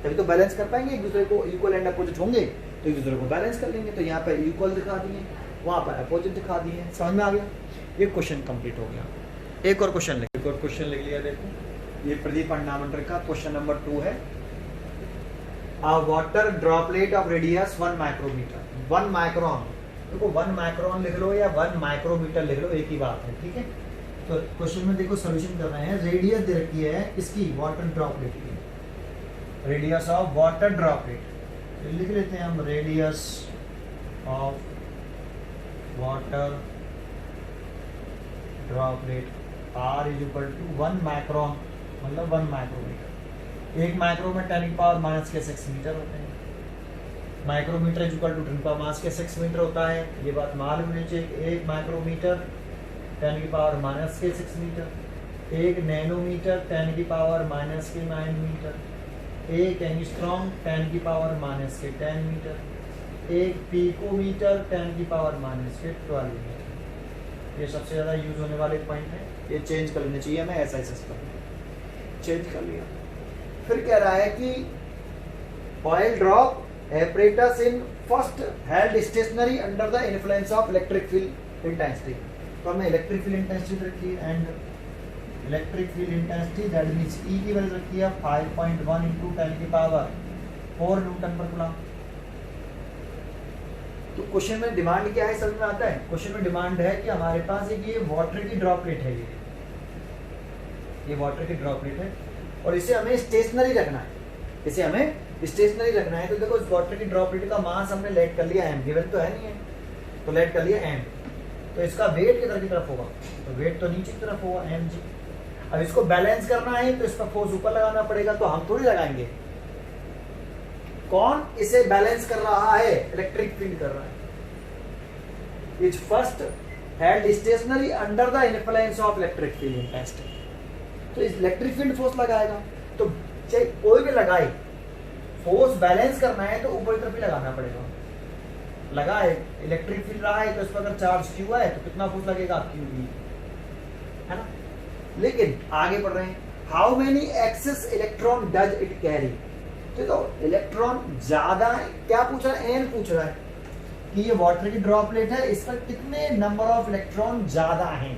तभी तो बैलेंस कर पाएंगे, एक दूसरे को इक्वल एंड अपोजिट होंगे तो एक दूसरे को बैलेंस कर लेंगे। तो यहाँ पर इक्वल दिखा दिए, वहां पर अपोजिट दिखा दिए, समझ में आ गया। ये क्वेश्चन कंप्लीट हो गया। एक और क्वेश्चन लिख लिया, देखो ये प्रदीप अंडामंडर का क्वेश्चन नंबर 2 है। A water droplet of radius 1 micrometer, 1 micron, देखो 1 माइक्रोन लिख लो या 1 माइक्रोमीटर लिख लो, एक ही बात है, ठीक है। तो क्वेश्चन में देखो सोल्यूशन कर रहे हैं, रेडियस दे रखी है किसकी, वाटर ड्रॉपलेट की, रेडियस ऑफ वाटर ड्रॉपलेट, लिख लेते हैं हम radius of water droplet R is equal to 1 micron, मतलब 1 माइक्रोमीटर। एक माइक्रो में 10 की पावर माइनस के 6 मीटर होते हैं, माइक्रोमीटर इज इक्वल टू 10 की पावर माइनस के 6 मीटर होता है, ये बात मालूम होनी चाहिए। एक माइक्रोमीटर 10 की पावर माइनस के 6 मीटर, एक नैनोमीटर 10 की पावर माइनस के 9 मीटर, एक एंगस्ट्रॉम 10 की पावर माइनस के 10 मीटर, एक पिकोमीटर 10 की पावर माइनस के 12 मीटर। ये सबसे ज़्यादा यूज होने वाले पॉइंट है, ये चेंज कर लेने चाहिए हमें, ऐसा चेंज कर लिया। फिर कह रहा है कि oil drop apparatus in first held stationary under the influence of electric field intensity, तो हमने इलेक्ट्रिक फील्ड इंटेंसिटी रखी है, and electric field intensity that means E की वैल्यू रखी है 5.1 इंटू 10 की पावर 4 न्यूटन पर कूलम। तो क्वेश्चन में डिमांड क्या है समझ में आता है, क्वेश्चन में डिमांड है कि हमारे पास एक ये वाटर की ड्रॉपलेट है, ये वाटर की ड्रॉपलेट है, और इसे हमें स्टेशनरी रखना है, इसे हमें स्टेशनरी रखना है। तो देखो इस वाटर की ड्रॉपलेट का मास हमने लेट कर लिया m, गिवन तो है नहीं है, तो लेट कर लिया m, तो इसका वेट किधर की तरफ होगा, तो वेट तो नीचे की तरफ होगा mg। अब इसको बैलेंस करना है तो इसका फोर्स ऊपर लगाना पड़ेगा, तो हम थोड़ी लगाएंगे, कौन इसे बैलेंस कर रहा है, इलेक्ट्रिक फील्ड कर रहा है। Is first held stationary under the influence of electric field intensity, तो इस इलेक्ट्रिक फील्ड फोर्स लगाएगा। तो चाहे कोई भी लगाए, फोर्स बैलेंस करना है तो ऊपर की तरफ ही लगाना पड़ेगा। लगाए इलेक्ट्रिक फील्ड रहा है तो इस पर अगर चार्ज क्यू है तो कितना फोर्स लगेगा, क्यू ई, है ना। लेकिन आगे बढ़ रहे हैं, how many excess electron does it carry. तो इलेक्ट्रॉन ज्यादा है, क्या पूछ रहा है, एन पूछ रहा है कि ये वाटर की ड्रॉपलेट है, इस पर कितने नंबर ऑफ इलेक्ट्रॉन ज्यादा हैं।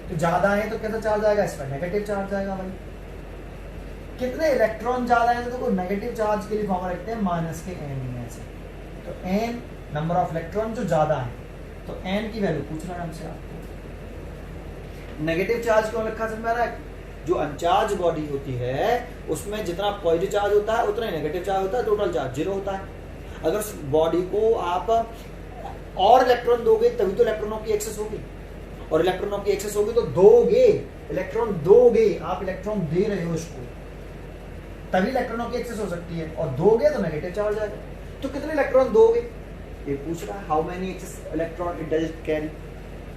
तो ज्यादा है तो कैसा चार्ज आएगा, इस पर नेगेटिव चार्ज आएगा भाई। कितने इलेक्ट्रॉन ज्यादा है तो देखो नेगेटिव चार्ज के लिए फॉर्मूला रखते हैं माइनस के एन ही ऐसे। तो एन नंबर ऑफ इलेक्ट्रॉन जो ज्यादा है, तो एन की वैल्यू पूछ रहा है हमसे आपको। नेगेटिव चार्ज क्यों रखा समझ में आ रहा है, जो अनचार्ज बॉडी होती है उसमें जितना पॉजिटिव चार्ज होता है उतना ही नेगेटिव चार्ज होता है, टोटल चार्ज 0 होता है। अगर उस बॉडी को आप और इलेक्ट्रॉन दोगे तभी तो इलेक्ट्रॉनों की एक्सेस होगी, और इलेक्ट्रॉनों की एक्सेस होगी तो दोगे, इलेक्ट्रॉन दोगे, आप इलेक्ट्रॉन दे रहे हो उसको, तभी इलेक्ट्रॉनों की एक्सेस हो सकती है, और दोगे तो नेगेटिव चार्ज आएगा। तो कितने इलेक्ट्रॉन दोगे ये पूछ रहा है, how many excess electron it does carry.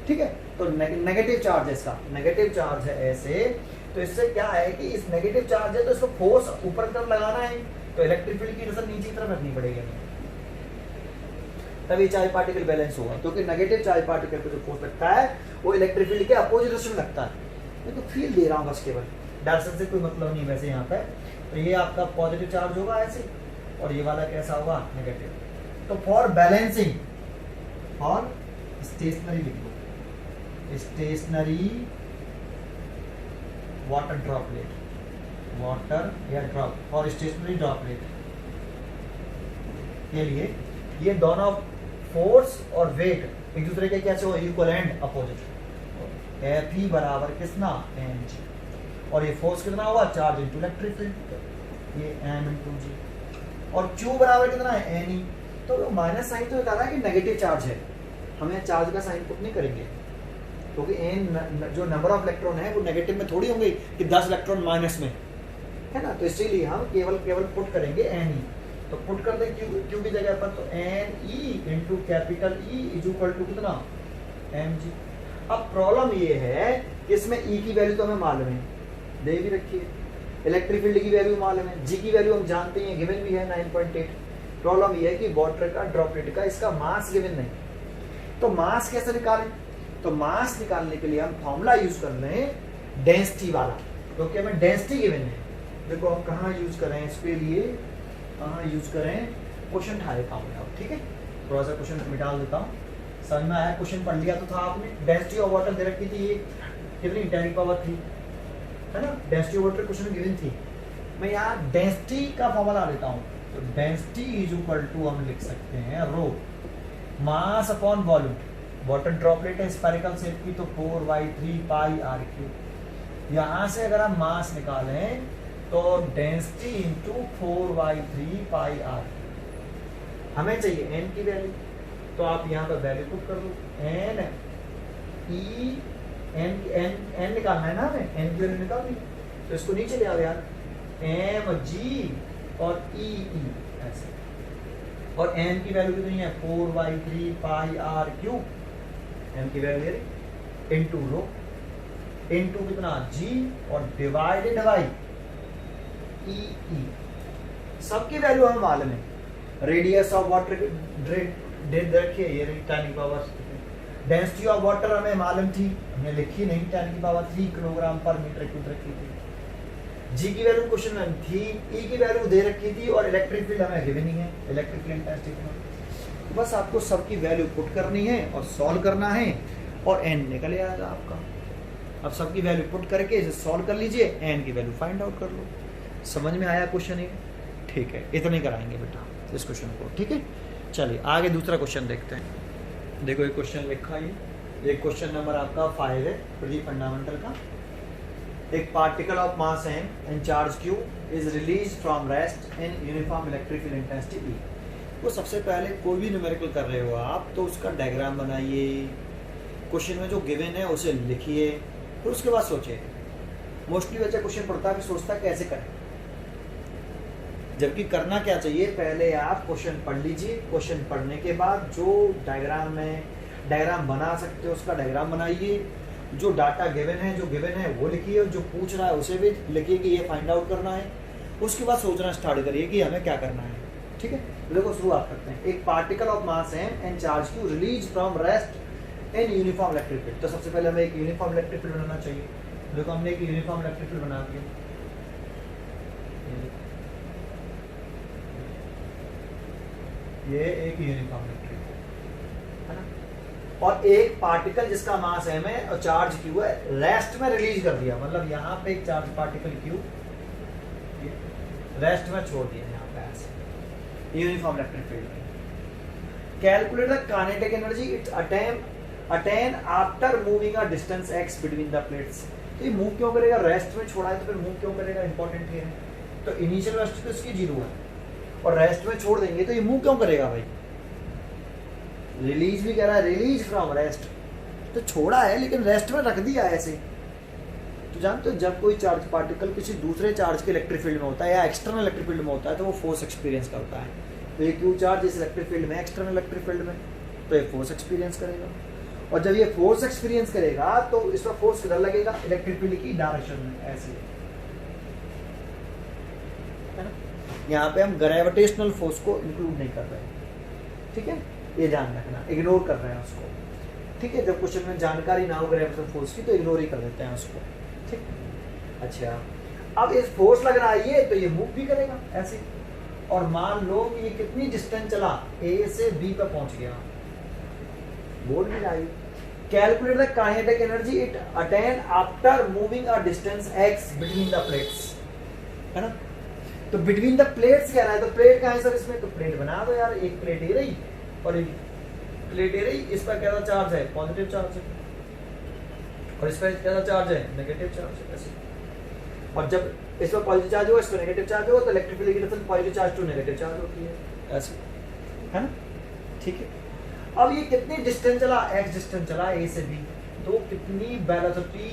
ठीक है, तो नेगेटिव चार्ज है इसका, नेगेटिव चार्ज है ऐसे, तो इससे क्या है कि इस नेगेटिव चार्ज है तो इसको फोर्स ऊपर की तरफ लगाना है, तो इलेक्ट्रिक फील्ड की डायरेक्शन नीचे की तरफ रखनी पड़ेगी, तभी चार्ज पार्टिकल बैलेंस होगा। क्योंकि नेगेटिव चार्ज पार्टिकल पे जो फोर्स लगता है वो इलेक्ट्रिक फील्ड के अपोजिट डायरेक्शन में लगता है। मैं तो फील्ड दे रहा हूँ बस, केवल डायरेक्शन से कोई मतलब नहीं वैसे यहाँ पे। तो ये आपका पॉजिटिव चार्ज होगा ऐसे, और ये वाला कैसा होगा, नेगेटिव। तो फॉर बैलेंसिंग, फॉर स्टेशनरी लिख लो, स्टेशनरी वाटर ड्रॉपलेट, वाटर या ड्रॉप, फॉर स्टेशनरी ड्रॉपलेट के लिए ये दोनों फोर्स और वेट एक दूसरे के कैसे हो, equal and opposite. F E बराबर कितना, एम जी, और ये फोर्स कितना होगा, चार्ज इंटू इलेक्ट्रिक फील्ड, ये एम इंटू जी, और क्यू बराबर कितना है, एन ई। तो माइनस साइन तो बता रहा है कि नेगेटिव चार्ज है, हमें चार्ज का साइन पुट नहीं करेंगे, क्योंकि एन जो नंबर ऑफ इलेक्ट्रॉन है वो नेगेटिव में थोड़ी होंगे कि 10 इलेक्ट्रॉन माइनस में, है ना। तो इसीलिए हम केवल पुट करेंगे एन ई। तो पुट कर दे क्यू की जगह पर, तो N E into capital E is equal to कितना, एम जी। अब प्रॉब्लम ये है कि इसमें ई की वैल्यू तो हमें मालूम है, दे भी रखी है, इलेक्ट्रिक फील्ड की वैल्यू मालूम है, जी की वैल्यू हम जानते हैं, गिवन भी है 9.8। प्रॉब्लम ये है कि वाटर का ड्रॉपलेट का इसका मास गिवन नहीं। तो मास कैसे निकालें, तो मास निकालने के लिए हम फॉर्मूला यूज कर रहे हैं डेंसिटी वाला, क्योंकि हमें डेंसिटी गिवन है। देखो आप कहाँ यूज कर रहे हैं इसके लिए, कहाँ यूज करें, क्वेश्चन उठा देता हूँ आप, ठीक है। थोड़ा सा क्वेश्चन मिटा देता हूँ, समझ में आया, क्वेश्चन पढ़ लिया तो था आपने। डेंसिटी ऑफ वाटर दे रखी थी, ये कितनी 10⁻3 है ना, density of water question given थी। मैं यहाँ डेंसिटी का फॉर्मूला लेता हूँ, तो डेंसिटी इज इक्वल टू हम लिख सकते हैं rho mass upon volume. Water droplet है स्फेरिकल शेप की, तो 4/3 पाई आर क्यू। यहाँ से अगर हम मास निकालें तो डेंसिटी इंटू 4/3 पाई आर, हमें चाहिए एन की वैल्यू, तो आप यहाँ पर वैल्यू पुट कर दो, N E N N N निकालना है ना हमें, एन की वैल्यू निकाल दी, तो इसको नीचे ले आओ यार, एम जी और ई ई ऐसे, और एन की वैल्यू कितनी है, 4/3 पाई आर क्यू, एन की वैल्यू इंटू रो इंटू कितना जी, और डिवाइडेड बाई ई ई, सबकी वैल्यू हमें मालूम है। रेडियस ऑफ वाटर दे रखिए, ये 10⁻, डेंसिटी ऑफ वाटर हमें मालूम थी, हमने लिखी नहीं, 10⁻3 किलोग्राम पर मीटर क्यूब रखी थी। जी की वैल्यू क्वेश्चन में थी, ई की वैल्यू दे रखी थी, और इलेक्ट्रिक फील्ड हमें गिवन ही है, इलेक्ट्रिक फील्ड इंटेंसिटी। बस आपको सबकी वैल्यू पुट करनी है और सॉल्व करना है, और एन निकल आएगा आपका। अब सबकी वैल्यू पुट करके इसे सॉल्व कर लीजिए, एन की वैल्यू फाइंड आउट कर लो। समझ में आया क्वेश्चन ये, ठीक है, इतना ही कराएंगे बेटा इस क्वेश्चन को, ठीक है। चलिए आगे दूसरा क्वेश्चन देखते हैं। देखो ये क्वेश्चन लिखा है, ये क्वेश्चन नंबर आपका 5 है, प्री फंडामेंटल का। एक particle of mass m and charge q is release from rest in uniform electric field intensity E। वो सबसे पहले कोई भी न्यूमेरिकल कर रहे हो आप तो उसका डायग्राम बनाइए, क्वेश्चन में जो गिवन है उसे लिखिए, फिर उसके बाद सोचिए। मोस्टली बच्चा क्वेश्चन पढ़ता है, सोचता कैसे करें, जबकि करना क्या चाहिए, पहले आप क्वेश्चन पढ़ लीजिए, क्वेश्चन पढ़ने के बाद जो डायग्राम बना सकते हो उसका डायग्राम बनाइए, जो डाटा गिवन है वो लिखिए, जो पूछ रहा है उसे भी लिखिए कि ये फाइंड आउट करना है, उसके बाद सोचना स्टार्ट करिए कि हमें क्या करना है। ठीक है, देखो शुरुआत करते हैं। एक particle of mass m and charge q release from rest in uniform electric field. तो सबसे पहले हमें एक यूनिफॉर्म इलेक्ट्रिक फील्ड बनाना चाहिए। देखो हमने एक यूनिफॉर्म इलेक्ट्रिक फील्ड बना दिया, ये एक यूनिफॉर्म इलेक्ट्रिक फील्ड है ना। और एक पार्टिकल जिसका मास m है और चार्ज q है, रेस्ट में रिलीज कर दिया, मतलब यहाँ पे एक चार्ज पार्टिकल q रेस्ट में छोड़ दिया यहाँ पे ऐसे यूनिफॉर्म इलेक्ट्रिक फील्ड में। Calculate the kinetic energy it's attain after moving a distance x between the plates. तो ये मूव क्यों करेगा, रेस्ट में छोड़ा है तो फिर मूव क्यों करेगा, इंपॉर्टेंट ये है। तो इनिशियल वेलोसिटी तो इसकी 0 है और रेस्ट में छोड़ देंगे तो ये मूव क्यों करेगा भाई। रिलीज भी कह रहा है, रिलीज फ्रॉम रेस्ट, तो छोड़ा है लेकिन रेस्ट में रख दिया ऐसे। तो जानते हो जब कोई चार्ज पार्टिकल किसी दूसरे चार्ज के इलेक्ट्रिक फील्ड में होता है या एक्सटर्नल इलेक्ट्रिक फील्ड में होता है तो वो फोर्स एक्सपीरियंस करता है। तो ये क्यू चार्ज इस इलेक्ट्रिक फील्ड में, एक्सटर्नल इलेक्ट्रिक फील्ड में, तो ये फोर्स एक्सपीरियंस करेगा। और जब ये फोर्स एक्सपीरियंस करेगा तो इस पर फोर्स किधर लगेगा, इलेक्ट्रिक फील्ड की डायरेक्शन में ऐसे, है ना। यहाँ पे हम ग्रेविटेशनल फोर्स को इंक्लूड नहीं कर रहे हैं, ठीक है, ये ध्यान रखना, इग्नोर कर रहे हैं उसको। ठीक है, जब क्वेश्चन में जानकारी ना हो ग्रेविटेशनल फोर्स की तो इग्नोर ही कर देते हैं उसको। ठीक, अच्छा अब इस फोर्स लग रहा है ये, तो ये मूव भी करेगा ऐसे। और मान लो कि ये कितनी डिस्टेंस चला, ए से बी पर पहुंच गया, बोल भी जाएगी। Calculate the kinetic energy it attain after moving a distance x between the plates, है ना। तो बिटवीन द प्लेट्स कह रहा है, तो प्लेट कहाँ है सर इसमें, तो प्लेट बना दो यार, एक प्लेट ये रही और एक प्लेट ये रही। इस पर कैसा चार्ज है, पॉजिटिव चार्ज है, और इस पर कैसा चार्ज है, नेगेटिव चार्ज है ऐसे। और जब इस पर पॉजिटिव चार्ज हो, इस पर नेगेटिव चार्ज हो, तो इलेक्ट्रिक फील्ड की direction positive charge to negative charge होती है ऐसे, है ना। ठीक है, अब ये कितनी डिस्टेंस चला, x डिस्टेंस चला a से b, तो कितनी वेलोसिटी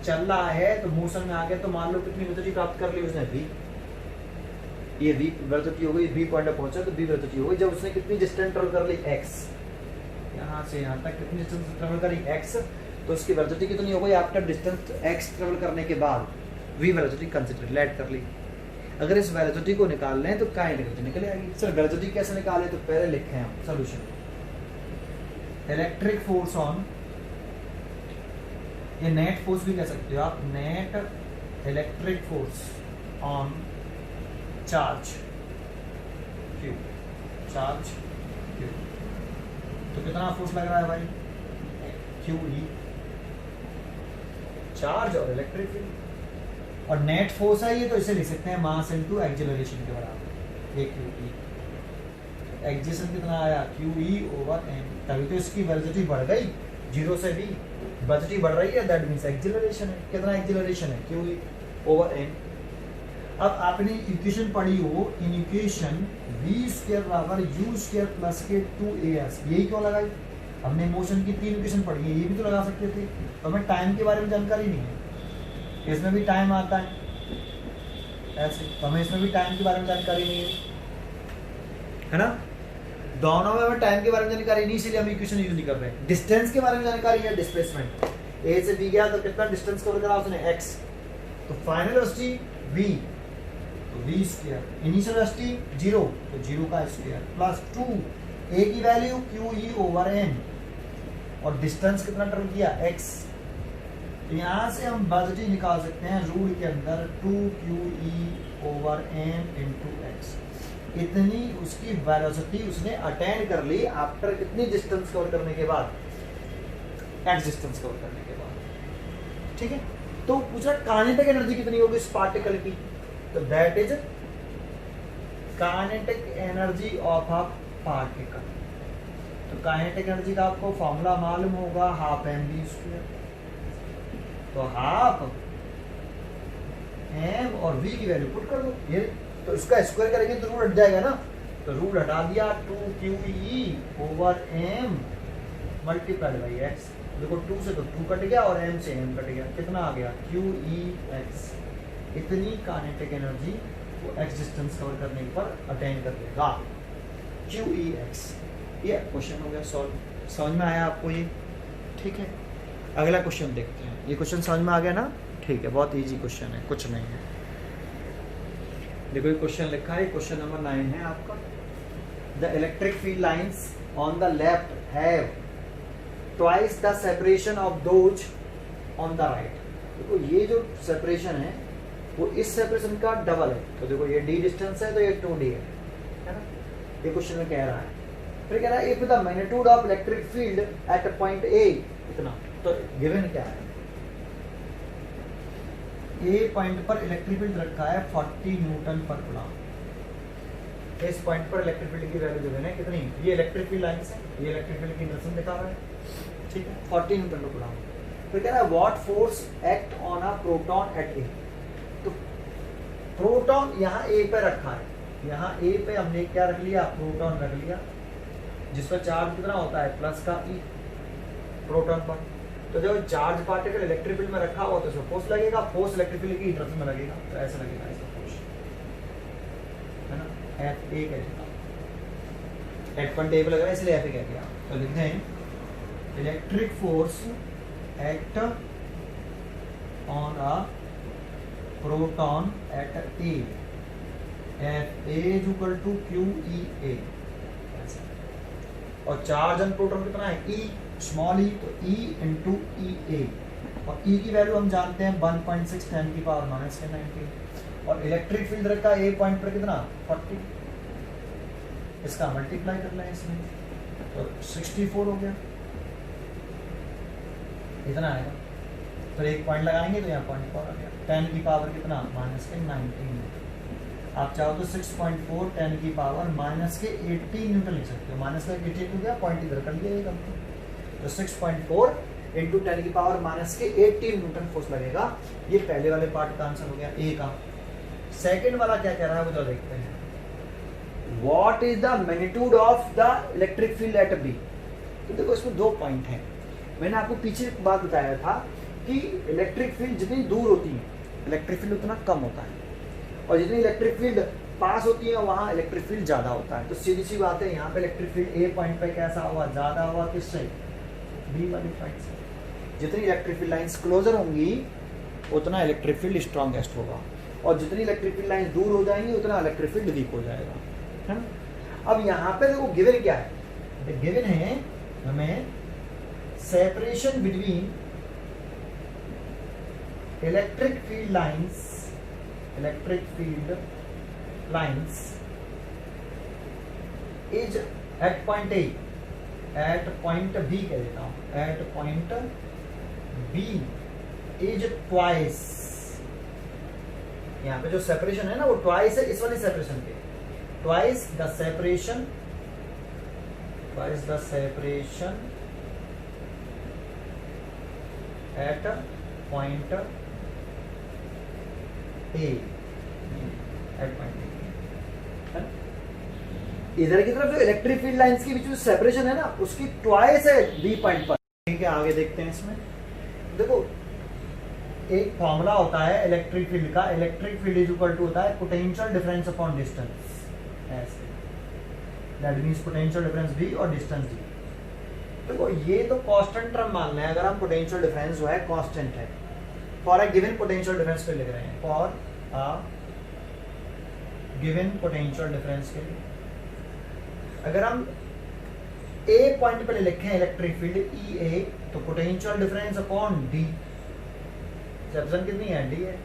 चल रहा है, तो मोशन में आ गया, तो मान लो कितनी वेलोसिटी प्राप्त कर ली उसने, v, ये v वेलोसिटी हो गई, b पॉइंट पे पहुंचा तो b वेलोसिटी हो गई। जब उसने कितनी डिस्टेंस ट्रेवल कर ली, x, यहाँ से यहाँ तक कितनी डिस्टेंस ट्रेवल करी, x, तो उसकी वेलोसिटी कितनी हो गई आफ्टर डिस्टेंस x ट्रेवल करने के बाद, v वेलोसिटी कंसीडर लेट कर ली। अगर इस वेलोसिटी को निकाल लें तो काइनेटिक एनर्जी निकल आएगी। सर वेलोसिटी कैसे निकालें, तो पहले लिखे हैं हम सॉल्यूशन। इलेक्ट्रिक फोर्स ऑन, ये नेट फोर्स भी कह सकते हो आप, net electric force on charge Q, charge Q, तो कितना फोर्स लग रहा है भाई, क्यू ई, चार्ज और इलेक्ट्रिक फील्ड। और नेट फोर्स है ये, तो इसे लिख सकते हैं मास इनटू एक्सेलरेशन के बराबर, ये क्यू ई। एक्सेलरेशन कितना आया, क्यू ई ओवर एम, तभी तो इसकी वेलोसिटी बढ़ गई 0 से b, वेलोसिटी बढ़ रही है, दैट मींस एक्सेलरेशन है। कितना एक्सेलरेशन है, क्यू ई ओवर एम। अब आपने इक्वेशन पढ़ी हो, इन इक्वेशन v स्क्वायर बराबर u स्क्वायर प्लस के 2as, यही क्यों लगाई, हमने मोशन की 3 इक्वेशन पढ़ी है, ये भी तो लगा सकते थे। तो हमें टाइम के बारे में जानकारी नहीं है, इसमें भी टाइम आता है ऐसे, तो हमें इसमें भी टाइम के बारे में जानकारी नहीं है ना। दोनों में हमें टाइम के बारे में जानकारी नहीं, इसलिए हम इक्वेशन यूज नहीं कर रहे हैं। डिस्टेंस के बारे में जानकारी है, डिस्प्लेसमेंट, ए से बी गया तो कितना डिस्टेंस कवर करा उसने, x, तो फाइनल वेलोसिटी v, तो v स्क्वायर, इनिशियल वेलोसिटी 0, तो 0 का स्क्वायर प्लस 2, a की value q e over m, और डिस्टेंस कितना ट्रेवल किया, x। तो यहाँ से हम वेलोसिटी निकाल सकते हैं रूल के अंदर 2qe over m into x. इतनी उसकी वेलोसिटी उसने अटेन कर ली आफ्टर कितनी डिस्टेंस कवर करने के बाद, x डिस्टेंस कवर करने के बाद। ठीक है, तो पूछा काइनेटिक एनर्जी कितनी होगी इस पार्टिकल की, तो that is kinetic energy of a particle. तो काइनेटिक एनर्जी का आपको फॉर्मूला मालूम होगा, हाफ mv स्क्वायर, तो हाफ m और v की वैल्यू पुट कर दो, ये तो इसका स्क्वायर करेंगे तो रूट हट जाएगा ना, तो रूट हटा दिया, 2qe over m multiplied by x। देखो 2 से तो 2 कट गया और m से m कट गया, कितना आ गया, qex। इतनी काइनेटिक एनर्जी वो x डिस्टेंस कवर करने पर अटेन कर लेगा, qex। ये क्वेश्चन हो गया सॉल्व, समझ में आया आपको ये, ठीक है। अगला क्वेश्चन देखते हैं, ये क्वेश्चन समझ में आ गया ना, ठीक है, बहुत इजी क्वेश्चन है, कुछ नहीं है। देखो ये क्वेश्चन लिखा है, क्वेश्चन नंबर 9 है आपका। The electric field lines on the left have twice the separation of those on the right. देखो ये जो सेपरेशन है वो इस सेपरेशन का डबल है। तो देखो ये d डिस्टेंस है तो ये 2d है ना, ये क्वेश्चन में कह रहा है। फिर कह रहा है if the magnitude of electric field eight point ए इतना, तो गिवन क्या है, ए पॉइंट पर इलेक्ट्रिक फील्ड रखा है 40 न्यूटन पर कूलम। इस पॉइंट पर इलेक्ट्रिक फील्ड की वैल्यू गिवन है कितनी, ये इलेक्ट्रिक फील्ड लाइन है, ये इलेक्ट्रिक फील्ड की इंटरेक्शन दिखा रहा है, ठीक है, 40 न्यूटन पर कूलम। फिर कह रहा है what force act on a proton at A. तो प्रोटॉन यहाँ ए पे रखा है, यहाँ ए पे हमने क्या रख लिया, प्रोटॉन रख लिया, जिस पर चार्ज कितना होता है प्लस का ई प्रोटॉन पर। तो जब चार्ज पार्टिकल इलेक्ट्रिक फील्ड में रखा हुआ तो इसमें फोर्स लगेगा, फोर्स इलेक्ट्रिक फील्ड की इंटरेक्शन में लगेगा, तो ऐसा लगेगा इसका फोर्स, है ना, एफ ए कह दिया, एट पॉइंट ए पे लग रहा है इसलिए एफ ए कह दिया। तो लिखते हैं electric force act on a proton at A, F A is equal to Q E A, और चार्ज ऑन प्रोटॉन कितना है ई स्मॉल ई, तो E इंटू ई ए, और E की वैल्यू हम जानते हैं 1.6 10 की पावर माइनस 19, और इलेक्ट्रिक फील्ड रखा ए पॉइंट पर कितना 40, इसका मल्टीप्लाई करना है इसमें, तो 64 हो गया, इतना आएगा। फिर एक पॉइंट लगाएंगे तो यहाँ पॉइंट आ गया, 10 की पावर कितना माइनस के 19, आप चाहो तो 6.4 10 की पावर माइनस के 18 न्यूटन लिख सकते हो, माइनस का 18 हो गया, पॉइंट इधर कर लिया, तो 6.4 इंटू 10 की पावर माइनस के 18 न्यूटन फोर्स लगेगा। ये पहले वाले पार्ट का आंसर हो गया ए का। सेकंड वाला क्या कह रहा है वो तो देखते हैं, what is the magnitude of the electric field at B. तो देखो इसमें दो पॉइंट हैं, मैंने आपको पीछे एक बात बताया था कि इलेक्ट्रिक फील्ड जितनी दूर होती है इलेक्ट्रिक फील्ड उतना कम होता है, और जितनी इलेक्ट्रिक फील्ड पास होती है वहां इलेक्ट्रिक फील्ड ज्यादा होता है। तो सीधी सी बात है, यहाँ पे इलेक्ट्रिक फील्ड ए पॉइंट पे कैसा हुआ, ज्यादा हुआ, किससे, बी वाली पॉइंट से। जितनी इलेक्ट्रिक फील्ड लाइंस क्लोजर होंगी उतना इलेक्ट्रिक फील्ड स्ट्रॉन्गेस्ट होगा, और जितनी इलेक्ट्रिक फील्ड लाइंस दूर हो जाएंगी उतना इलेक्ट्रिक फील्ड वीक हो जाएगा, है ना। अब यहाँ पे देखो गिवन क्या है, गिवन है हमें separation between electric field lines is at point A, at point B कह देता हूँ, at point B is twice, यहाँ पे जो सेपरेशन है ना वो twice है इस वाली सेपरेशन के, twice the separation at point A, at point A। इधर की तरफ जो इलेक्ट्रिक फील्ड लाइंस के बीच में सेपरेशन है ना उसकी ट्वाइस है बी पॉइंट पर। ठीक है, आगे देखते हैं इसमें। देखो एक फॉर्मूला होता है इलेक्ट्रिक फील्ड का, electric field is equal to होता है पोटेंशियल डिफरेंस अपॉन डिस्टेंस, ऐसे that means potential difference B और डिस्टेंस डी। देखो ये तो कांस्टेंट टर्म मान लें, अगर हम पोटेंशियल डिफरेंस जो है कांस्टेंट है, for a given potential difference पे लिख रहे हैं, for a given potential difference के लिए अगर हम ए पॉइंट पे लिखें इलेक्ट्रिक फील्ड ई ए, तो potential difference upon D, separation कितनी है, डी है।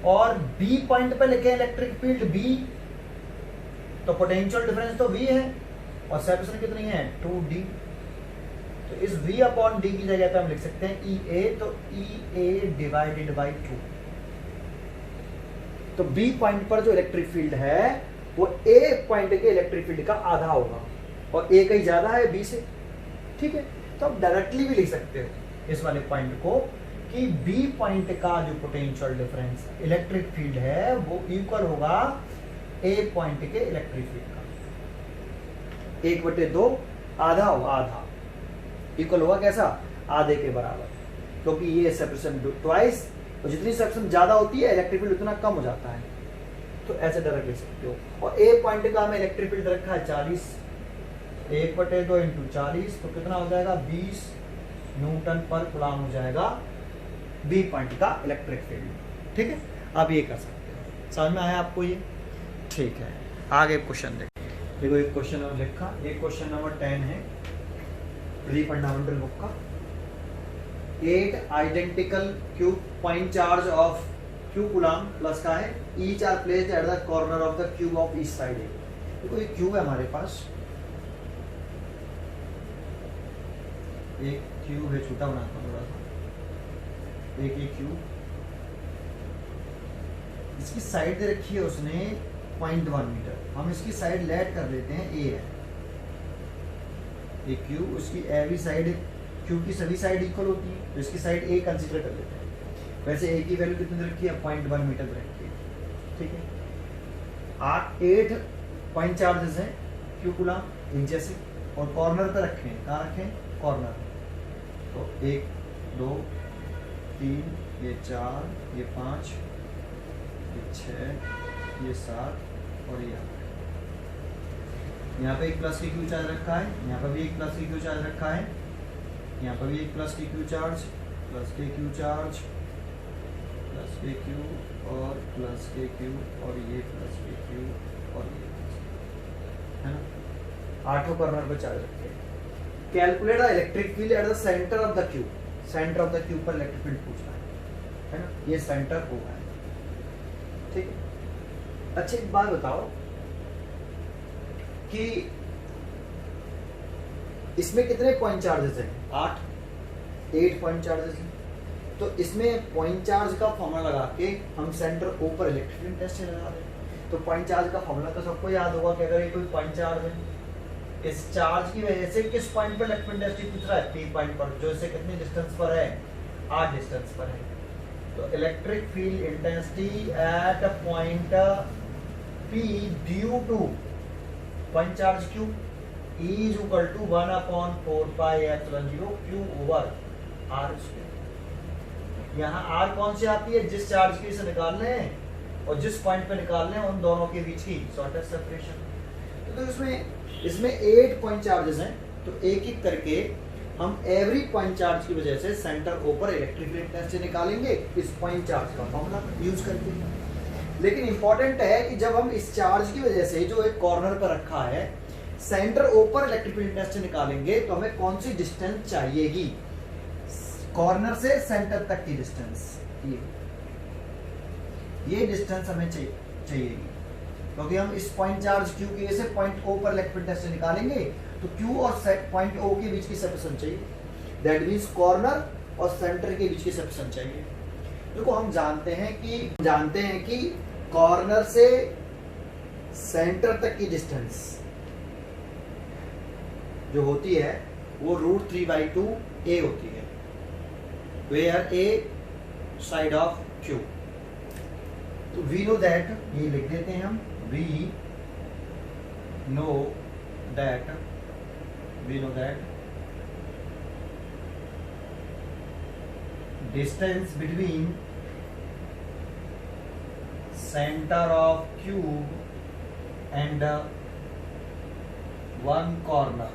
और बी पॉइंट पे लिखें इलेक्ट्रिक फील्ड बी, तो पोटेंशियल डिफरेंस तो वी है और सेपरेशन कितनी है 2d। तो इस v अपॉन डी की जगह पे हम लिख सकते हैं ई ए, तो ई ए डिवाइडेड बाई 2। तो बी पॉइंट पर जो इलेक्ट्रिक फील्ड है वो ए पॉइंट के इलेक्ट्रिक फील्ड का आधा होगा, और ए कहीं ज्यादा है बी से, ठीक है। तो आप डायरेक्टली भी लिख सकते हो इस वाले पॉइंट को कि बी पॉइंट का जो पोटेंशियल डिफरेंस इलेक्ट्रिक फील्ड है वो इक्वल होगा ए पॉइंट के इलेक्ट्रिक फील्ड का, 1/2 आधा होगा, आधा इक्वल होगा कैसा, आधे के बराबर, क्योंकि ये सेपरेशन ट्वाइस, और जितनी सेपरेशन ज्यादा होती है इलेक्ट्रिक फील्ड उतना कम हो जाता है। तो ऐसे डायरेक्ट लिख सकते हो। और ए पॉइंट का हमें इलेक्ट्रिक फील्ड रखा है 40, 1/2 इंटू 40, तो कितना हो जाएगा 20 न्यूटन पर कूलम हो जाएगा बी पॉइंट का इलेक्ट्रिक फील्ड, ठीक है। आप ये कर सकते हो। समझ में आया आपको ये? ठीक है, आगे क्वेश्चन देखो एक क्वेश्चन और लिखा, ये क्वेश्चन नंबर 10 है प्री फंडामेंटल बुक का। 8 identical cube point charge of Q coulomb plus का है, each are placed at the corner of the cube of each side. देखो ये क्यूब है हमारे पास, एक क्यूब है, छोटा बनाता हूँ थोड़ा सा, एक ये क्यूब, इसकी साइड दे रखी है उसने 0.1 मीटर, हम इसकी साइड लेट कर लेते हैं ए है, एक क्यूब, उसकी एवरी साइड, क्यूब की सभी साइड इक्वल होती है तो इसकी साइड ए कंसीडर कर लेते हैं। वैसे ए की वैल्यू कितनी रखी है? 0.1 मीटर रखी है, ठीक है। 8 पॉइंट चार्जेस हैं क्यू कूलम एक जैसे, और कॉर्नर पे रखे हैं, कहाँ रखे हैं? कॉर्नर। तो 1 2 3 ये 4 ये 5 ये 6 ये 7 और ये 8। यहाँ पे एक प्लस की क्यू चार्ज रखा है, यहाँ पर भी एक प्लस की क्यू चार्ज रखा है, यहाँ पर भी एक प्लस की क्यू चार्ज, प्लस के क्यू चार्ज, प्लस के क्यू और प्लस के क्यू और ये प्लस के क्यू और ये है ना। 8 कॉर्नर पर चार्ज रखते हैं। Calculate the electric field eight the centre of the cube, centre of the cube पर इलेक्ट्रिक फील्ड पूछना है ना, ये सेंटर होगा, ठीक है। अच्छा एक बात बताओ कि इसमें कितने पॉइंट चार्जेस हैं? 8 पॉइंट चार्जेस हैं। तो इसमें पॉइंट चार्ज का फॉर्मूला लगा के हम सेंटर ओ पर इलेक्ट्रिक फील्ड टेस्ट लगा दें। तो पॉइंट चार्ज का फॉर्मूला तो सबको याद होगा कि अगर ये कोई पॉइंट चार्ज है, इस चार्ज की वजह से किस पॉइंट पर इलेक्ट्रिक फील्ड टेस्ट पूछ रहा है? पी पॉइंट पर, जो इससे कितने डिस्टेंस पर है? 8 डिस्टेंस पर है। तो electric field intensity at a point P due to point charge Q is equal to 1/4 pi epsilon 0 Q over R square. यहाँ R कौन सी आती है? जिस चार्ज के से निकालने हैं और जिस पॉइंट पे निकालने हैं उन दोनों के बीच की शॉर्टेस्ट सेपरेशन। तो इसमें 8 पॉइंट चार्जेस हैं, तो एक एक करके हम एवरी पॉइंट चार्ज की वजह से सेंटर ओ पर इलेक्ट्रिक फील्ड इंटेंसिटी निकालेंगे इस पॉइंट चार्ज का फॉर्मूला यूज करके। लेकिन इंपॉर्टेंट है कि जब हम इस चार्ज की वजह से जो एक कॉर्नर पर रखा है सेंटर ओ पर इलेक्ट्रिक फील्ड इंटेंसिटी निकालेंगे तो हमें कौन सी डिस्टेंस चाहिएगी? कॉर्नर से सेंटर तक की डिस्टेंस, ये डिस्टेंस हमें चाहिएगी, क्योंकि हम इस पॉइंट चार्ज Q की वजह से पॉइंट O पर इलेक्ट्रिक फील्ड इंटेंसिटी निकालेंगे तो Q और पॉइंट O के बीच की सेपरेशन चाहिए, दैट मींस कॉर्नर और सेंटर के बीच की सेपरेशन चाहिए। देखो हम जानते हैं कि कॉर्नर से सेंटर तक की डिस्टेंस जो होती है वो √3/2 A होती है, where A side of Q। तो वी नो दैट, ये लिख देते हैं हम, we know that distance between center of cube and one corner,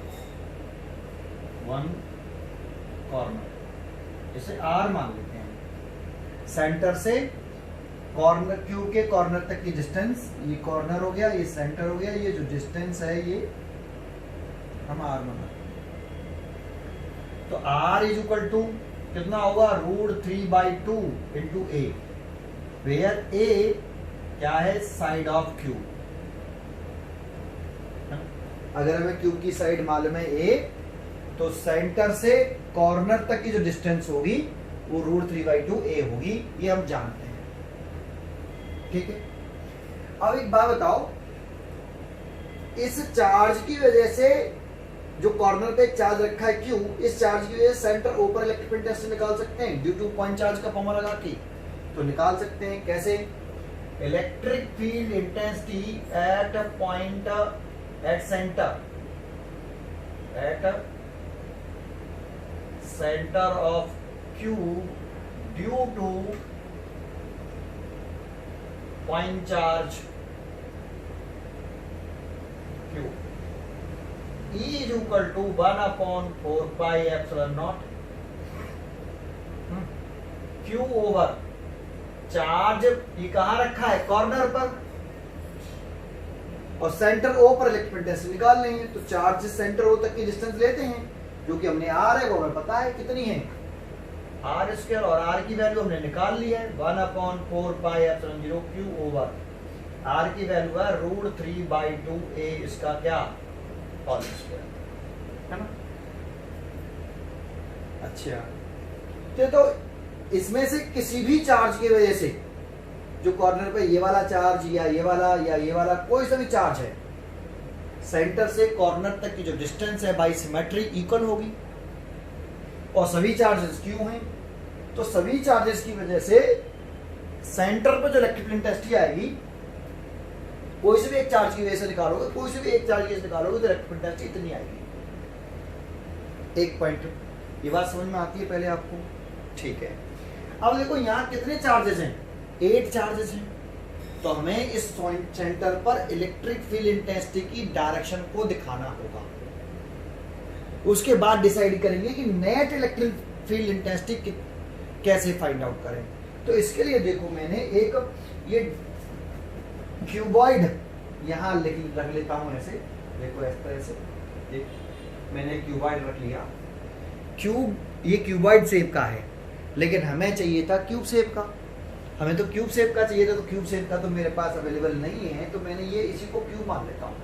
इसे R मान लेते हैं। सेंटर से कॉर्नर क्यूब के कॉर्नर तक की डिस्टेंस, ये कॉर्नर हो गया, ये सेंटर हो गया, ये जो डिस्टेंस है ये हम R माना। तो R इज इक्वल टू कितना होगा? √3/2 इंटू A, वेयर A क्या है? Side of cube. अगर हमें क्यूब की साइड मालूम है A, तो सेंटर से कॉर्नर तक की जो डिस्टेंस होगी वो √3/2 A होगी, ये हम जानते हैं, ठीक है। अब एक बात बताओ, इस चार्ज की वजह से जो कॉर्नर पे एक चार्ज रखा है Q, इस चार्ज की वजह से सेंटर O पर इलेक्ट्रिक फील्ड इंटेंसिटी निकाल सकते हैं ड्यू टू पॉइंट चार्ज का फॉर्मूला लगा के। तो निकाल सकते हैं कैसे? Electric field intensity at a point at centre of cube due to point charge Q is equal to 1/4 pi epsilon naught Q over charge ये कहां रखा है, कॉर्नर पर, और सेंटर ओ पर इलेक्ट्रिक इंटेंसिटी निकालनी है। तो चार्ज सेंटर ओ तक की डिस्टेंस लेते हैं, जो कि हमने आर है वो हमें पता है कितनी है, आर स्क्वायर, और आर की वैल्यू हमने निकाल ली है 1/4 pi epsilon 0 Q over, R की वैल्यू है √3/2 a इसका क्या, होल स्क्वायर, है ना। अच्छा, तो इसमें से किसी भी चार्ज की वजह से जो कॉर्नर पे ये वाला चार्ज या ये वाला कोई सा भी चार्ज है, सेंटर से कॉर्नर तक की जो डिस्टेंस है बाई सिमेट्री इक्वल होगी, और सभी चार्जेस क्यू हैं, तो सभी चार्जेस की वजह से सेंटर पर जो इलेक्ट्रिक इंटेंसिटी आएगी, कोई से भी एक चार्ज की वजह से निकालोगे, कोई से भी एक चार्ज की वजह से निकालोगे तो इलेक्ट्रिक इंटेंसिटी इतनी आएगी। एक पॉइंट, ये बात समझ में आती है पहले आपको, ठीक है। अब देखो यहाँ कितने चार्जेस हैं, 8 चार्जेस हैं, तो हमें इस सेंटर पर इलेक्ट्रिक फील्ड इंटेंसिटी की डायरेक्शन को दिखाना होगा। उसके बाद डिसाइड करेंगे कि नेट इलेक्ट्रिक फील्ड इंटेंसिटी कैसे फाइंड आउट करें। तो इसके लिए देखो मैंने एक ये क्यूबॉइड यहाँ रख लेता हूं ऐसे, देखो इस तरह से, मैंने क्यूबॉइड रख लिया। क्यूब ये क्यूबॉइड शेप का है, लेकिन हमें चाहिए था क्यूब शेप का, हमें तो क्यूब शेप का चाहिए था, तो क्यूब शेप का तो मेरे पास अवेलेबल नहीं है, तो मैंने ये इसी को क्यूब मान लेता हूँ।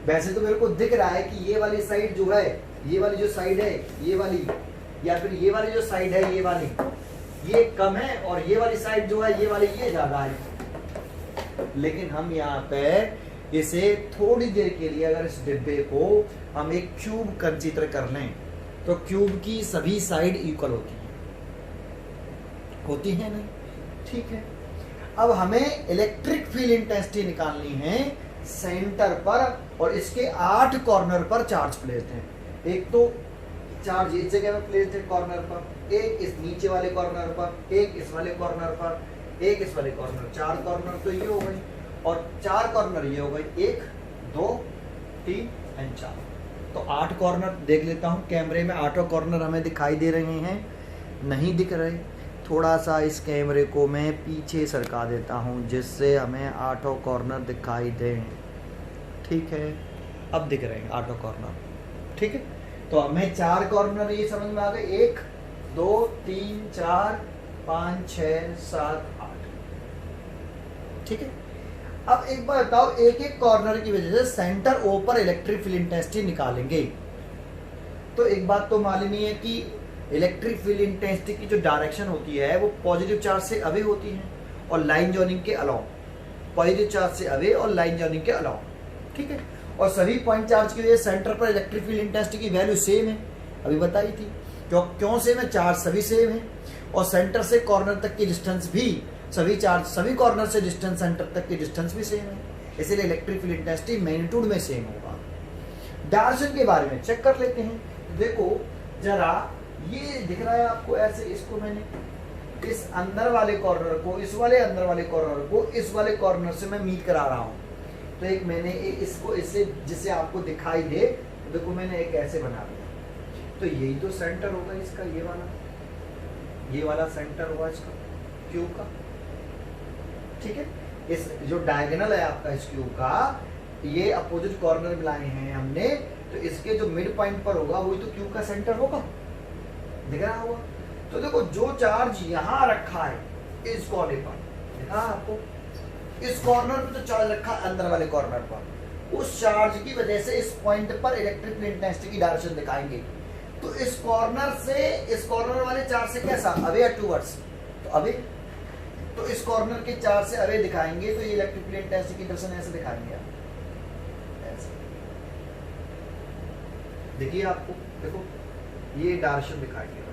वैसे तो मेरे को दिख रहा है कि ये वाली साइड जो है, ये वाली जो साइड है ये वाली, या फिर ये वाली जो साइड है ये वाली, ये कम है, और ये वाली साइड जो है ये वाली ये ज्यादा है। लेकिन हम यहाँ पे इसे थोड़ी देर के लिए अगर इस डिब्बे को हम एक क्यूब कंसीडर कर लें, तो क्यूब की सभी साइड इक्वल होती है नहीं, ठीक है। अब हमें इलेक्ट्रिक फील्ड इंटेंसिटी निकालनी है सेंटर पर, और इसके 8 कॉर्नर पर चार्ज प्लेस्ड हैं। एक तो चार्ज इस जगह पर प्लेस्ड है कॉर्नर पर, एक इस नीचे वाले कॉर्नर पर, एक इस वाले कॉर्नर पर, एक इस वाले कॉर्नर, 4 कॉर्नर तो ये हो गई, और 4 कॉर्नर ये हो गई, 1 2 3 एंड 4, तो 8 कॉर्नर देख लेता हूँ। कैमरे में 8 कॉर्नर हमें दिखाई दे रहे हैं, नहीं दिख रहे, थोड़ा सा इस कैमरे को मैं पीछे सरका देता हूँ जिससे हमें 8 कॉर्नर दिखाई दें, ठीक है। अब दिख रहे हैं 8 कॉर्नर, ठीक है। तो हमें 4 कॉर्नर ये समझ में आ गए, 1 2 3 4 5 6 7 8, ठीक है। अब एक बार बताओ, एक एक कॉर्नर की वजह से सेंटर ओ पर इलेक्ट्रिक फील्ड इंटेंसिटी निकालेंगे। तो एक बात तो मालूम ही है कि इलेक्ट्रिक फील्ड इंटेंसिटी की जो डायरेक्शन होती है वो पॉजिटिव चार्ज से अवे होती है और लाइन जॉइनिंग के अलाउ, पॉजिटिव चार्ज से अवे और लाइन जॉइनिंग के अलाउ, ठीक है। और सभी पॉइंट चार्ज की वजह से सेंटर पर इलेक्ट्रिक फील्ड इंटेंसिटी की वैल्यू सेम है, अभी बताई थी। क्यों सेम है, चार्ज सभी सेम है, और सेंटर से कॉर्नर तक की डिस्टेंस भी सभी कॉर्नर से डिस्टेंस सेंटर तक की डिस्टेंस भी सेम है, इसीलिए इलेक्ट्रिक फील्ड इंटेंसिटी मैग्नीट्यूड में सेम होगा। डायरेक्शन के बारे में चेक कर लेते हैं। देखो जरा, ये दिख रहा है आपको ऐसे, इसको मैंने इस अंदर वाले कॉर्नर को इस वाले अंदर वाले कॉर्नर को इस वाले कॉर्नर से मैं मीट करा रहा हूँ, तो एक मैंने इसको इससे जिससे आपको दिखाई दे, देखो मैंने एक ऐसे बना दिया, तो यही तो सेंटर होगा इसका, ये वाला सेंटर होगा इसका क्यूब का, ठीक है। इस जो डायगोनल है आपका इस क्यूब का, ये अपोजिट कॉर्नर मिलाए हैं हमने, तो इसके जो मिड पॉइंट पर होगा वही तो क्यूब का सेंटर होगा, दिख रहा होगा। तो देखो जो चार्ज यहाँ रखा है इस कोने पर, दिखा आपको, इस कॉर्नर पे जो चार्ज रखा है अंदर वाले कॉर्नर पर, उस चार्ज की वजह से इस पॉइंट पर इलेक्ट्रिक फील्ड इंटेंसिटी की डायरेक्शन दिखाएंगे। तो इस कॉर्नर वाले चार्ज से कैसा अवे या टूवर्ड्स, तो अवे, तो इस कॉर्नर के चार्ज से अवे दिखाएंगे, तो ये इलेक्ट्रिक फील्ड इंटेंसिटी की डायरेक्शन ऐसे दिखाएंगे आप, ऐसे देखिए आपको, देखो ये डायरेक्शन दिखाएंगे भाई,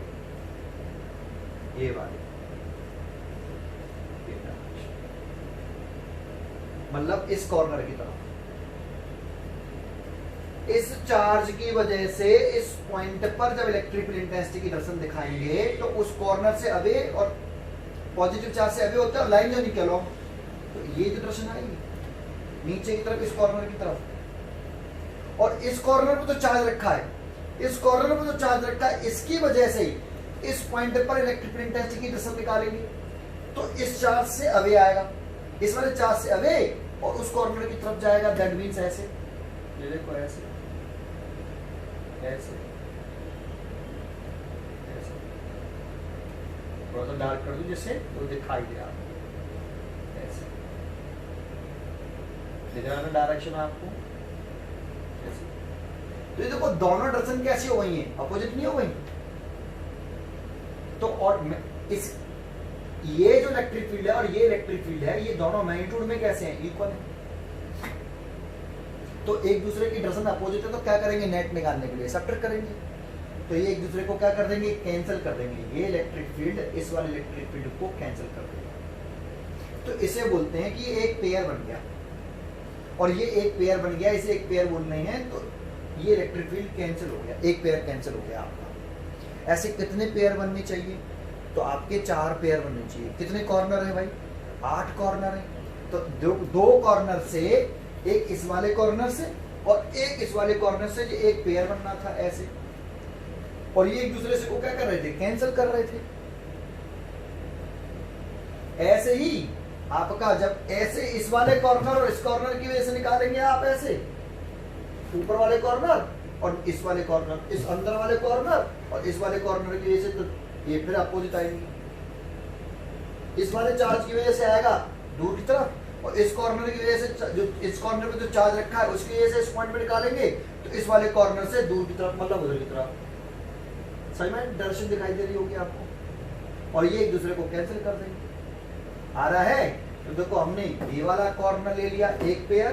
ये वाली, मतलब इस कॉर्नर की तरफ, इस चार्ज की वजह से इस पॉइंट पर जब इलेक्ट्रिक फील्ड इंटेंसिटी की डायरेक्शन दिखाएंगे, तो उस कॉर्नर से अवे और पॉजिटिव चार्ज से अवे होता है, लाइन जो निकलो, तो ये जो डायरेक्शन आएगी नीचे की तरफ, इस कॉर्नर की तरफ। और इस कॉर्नर पर तो चार्ज रखा है, इस कॉर्नर पर जो चार्ज रखा है, इसकी वजह से इस पॉइंट पर इलेक्ट्रिक फील्ड इंटेंसिटी की डायरेक्शन निकालेंगे, तो इस चार्ज से अवे आएगा, इस वाले चार्ज से अवे और उस कॉर्नर की तरफ जाएगा। दैट मीन्स ऐसे, ये देखो ऐसे ऐसे ऐसे, थोड़ा सा डार्क कर दूं जिससे वो दिखाई दे आपको, ऐसे दिख रहा है ना डायरेक्शन आपको ऐसे। तो ये देखो दोनों डायरेक्शन कैसी हो गई हैं, अपोजिट नहीं हो गई। तो और इस ये जो इलेक्ट्रिक फील्ड है और ये इलेक्ट्रिक फील्ड है, ये दोनों मैग्नीट्यूड में कैसे हैं, इक्वल है। तो एक दूसरे की डायरेक्शन अपोजिट है, तो क्या करेंगे, नेट निकालने के लिए सब्ट्रैक्ट करेंगे। तो ये एक दूसरे को क्या कर देंगे, कैंसिल कर देंगे। ये इलेक्ट्रिक फील्ड इस वाले इलेक्ट्रिक फील्ड को कैंसिल कर देगा। तो इसे बोलते हैं कि ये एक पेयर बन गया और ये एक पेयर बन गया, इसे एक पेयर बोल रहे हैं। तो ये इलेक्ट्रिक फील्ड कैंसिल हो गया, एक पेयर कैंसिल हो गया आपका। ऐसे कितने पेयर बनने चाहिए, तो आपके 4 पेयर बनने चाहिए। कितने कॉर्नर है भाई, 8 कॉर्नर है। तो दो कॉर्नर से, एक इस वाले कॉर्नर से और एक इस वाले कॉर्नर से, ये एक पेयर बनना था ऐसे। और ये एक दूसरे से को क्या कर रहे थे, कैंसिल कर रहे थे। ऐसे ही आपका जब ऐसे इस वाले कॉर्नर और इस कॉर्नर की वजह से निकालेंगे आप, ऐसे ऊपर वाले कॉर्नर और इस वाले कॉर्नर, इस अंदर वाले कॉर्नर और इस वाले कॉर्नर की वजह से, तो ये फिर अपोजिट आएंगे। इस वाले चार्ज की वजह से आएगा दूर की तरफ, और इस कॉर्नर की वजह से, जो इस कॉर्नर पे जो चार्ज रखा है उसकी वजह से इस पॉइंट पे निकालेंगे, तो इस वाले कॉर्नर से दूर की तरफ, मतलब उधर की तरफ। सही में डायरेक्शन दिखाई दे रही होगी आपको। और ये एक दूसरे को कैंसिल कर देंगे। आ रहा है, तो देखो हमने ये वाला कॉर्नर ले लिया, एक पेयर,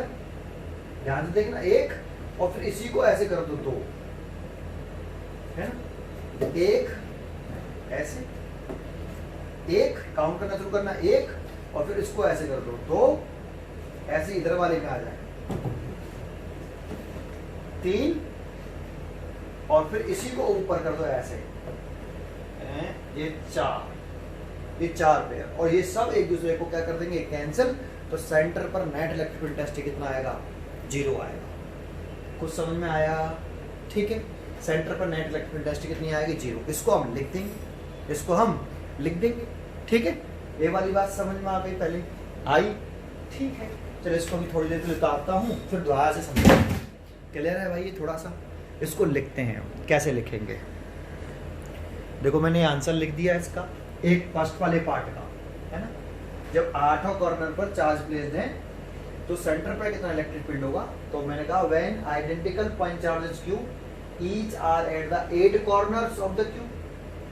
ध्यान से देखना, एक, और फिर इसी को ऐसे कर दो, 2 है ना, एक ऐसे, एक काउंट करना शुरू करना, एक, और फिर इसको ऐसे कर दो, 2 ऐसे इधर वाले में आ जाए, 3, और फिर इसी को ऊपर कर दो ऐसे, ये 4 पेयर, और ये सब एक दूसरे को क्या कर देंगे, कैंसिल। तो सेंटर पर नेट इलेक्ट्रिक फील्ड इंटेंसिटी कितना आएगा, 0 आएगा। कुछ समझ में आया, ठीक है। सेंटर पर नेट इलेक्ट्रिक फील्ड इंटेंसिटी कितनी आएगी, 0। इसको हम लिख देंगे, इसको हम लिख देंगे, ठीक है। ये वाली बात समझ में आ गई, पहले आई, ठीक है। चलो इसको भी थोड़ी देर के लिए उतारता हूँ, फिर दोबारा से समझेंगे। क्लियर है भाई, ये थोड़ा सा इसको लिखते हैं, कैसे लिखेंगे। देखो मैंने आंसर लिख दिया इसका, एक फर्स्ट वाले पार्ट का, है ना। जब 8 कॉर्नर पर चार्ज प्लेस्ड है, तो सेंटर पर कितना इलेक्ट्रिक फील्ड होगा। तो मैंने कहा when identical point charges Q each are at the 8 corners of the Q,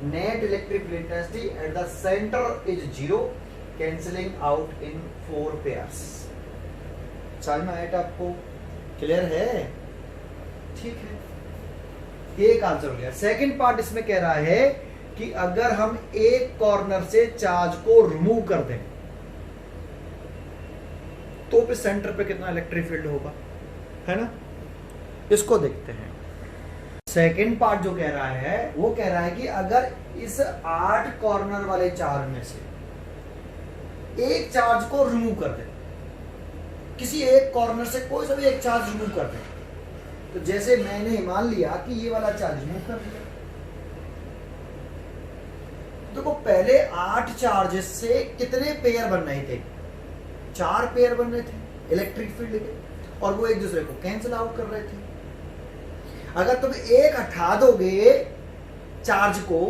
net electric field intensity at the centre is 0, cancelling out in 4 pairs. समझ में आया आपको, क्लियर है, ठीक है। एक आंसर हो गया। सेकंड पार्ट इसमें कह रहा है कि अगर हम एक कॉर्नर से चार्ज को रिमूव कर दें, तो फिर सेंटर पे कितना इलेक्ट्रिक फील्ड होगा, है ना। इसको देखते हैं। सेकंड पार्ट जो कह रहा है, वो कह रहा है कि अगर इस 8 कॉर्नर वाले चार्ज में से एक चार्ज को रिमूव कर दें, किसी एक कॉर्नर से कोई सा भी एक चार्ज रिमूव कर दें, तो जैसे मैंने मान लिया कि ये वाला चार्ज रिमूव कर दिया, देखो पहले 8 चार्जेस से कितने पेयर बन रहे थे, 4 पेयर बन रहे थे इलेक्ट्रिक फील्ड के, और वो एक दूसरे को कैंसिल आउट कर रहे थे। अगर तुम एक हटा दोगे चार्ज को,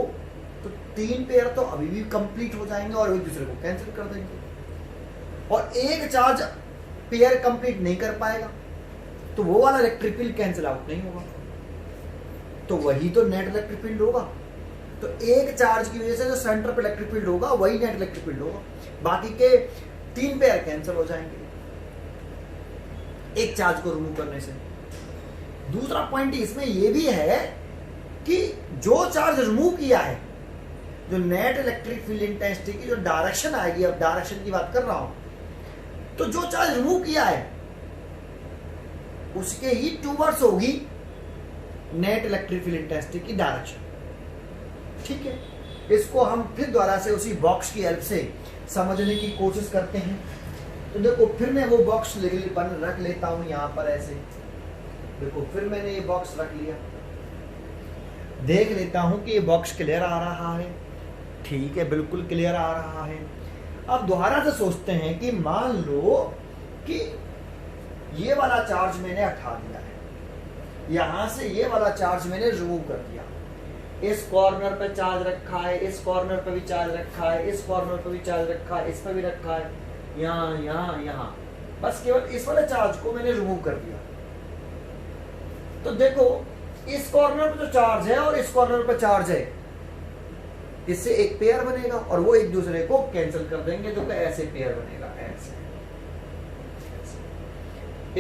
तो 3 पेयर तो अभी भी कंप्लीट हो जाएंगे और एक दूसरे को कैंसिल कर देंगे, और एक चार्ज पेयर कंप्लीट नहीं कर पाएगा, तो वो वाला इलेक्ट्रिक फील्ड कैंसिल आउट नहीं होगा, तो वही तो नेट इलेक्ट्रिक फील्ड होगा। तो एक चार्ज की वजह से जो सेंटर पे इलेक्ट्रिक फील्ड होगा वही नेट इलेक्ट्रिक फील्ड होगा, बाकी के 3 पेयर कैंसिल हो जाएंगे एक चार्ज को रिमूव करने से। दूसरा पॉइंट इसमें यह भी है कि जो चार्ज रिमूव किया है, जो नेट इलेक्ट्रिक फील्ड इंटेंसिटी की जो डायरेक्शन आएगी, अब डायरेक्शन की बात कर रहा हूं, तो जो चार्ज रिमूव किया है उसके ही टूवर्ड्स होगी नेट इलेक्ट्रिक फील्ड इंटेंसिटी की डायरेक्शन, ठीक है। इसको हम फिर दोबारा से उसी बॉक्स की हेल्प से समझने की कोशिश करते हैं। तो देखो फिर मैं वो बॉक्स रख लेता हूं यहां पर ऐसे, देखो फिर मैंने ये बॉक्स रख लिया, देख लेता हूं कि ये बॉक्स क्लियर आ रहा है, ठीक है, बिल्कुल क्लियर आ रहा है। अब दोबारा से सोचते हैं कि मान लो कि ये वाला चार्ज मैंने हटा दिया है, यहां से ये वाला चार्ज मैंने रिमूव कर दिया, इस कॉर्नर पे चार्ज रखा है, इस कॉर्नर पे भी चार्ज रखा है, इस कॉर्नर पे भी चार्ज रखा है, इस पे भी रखा है, यहाँ यहाँ यहाँ, बस केवल इस वाले चार्ज को मैंने रिमूव कर दिया। तो देखो इस कॉर्नर पे जो चार्ज है और इस कॉर्नर पे चार्ज है, इससे एक पेयर बनेगा और वो एक दूसरे को कैंसिल कर देंगे, जो कि ऐसे पेयर बनेगा, ऐसे।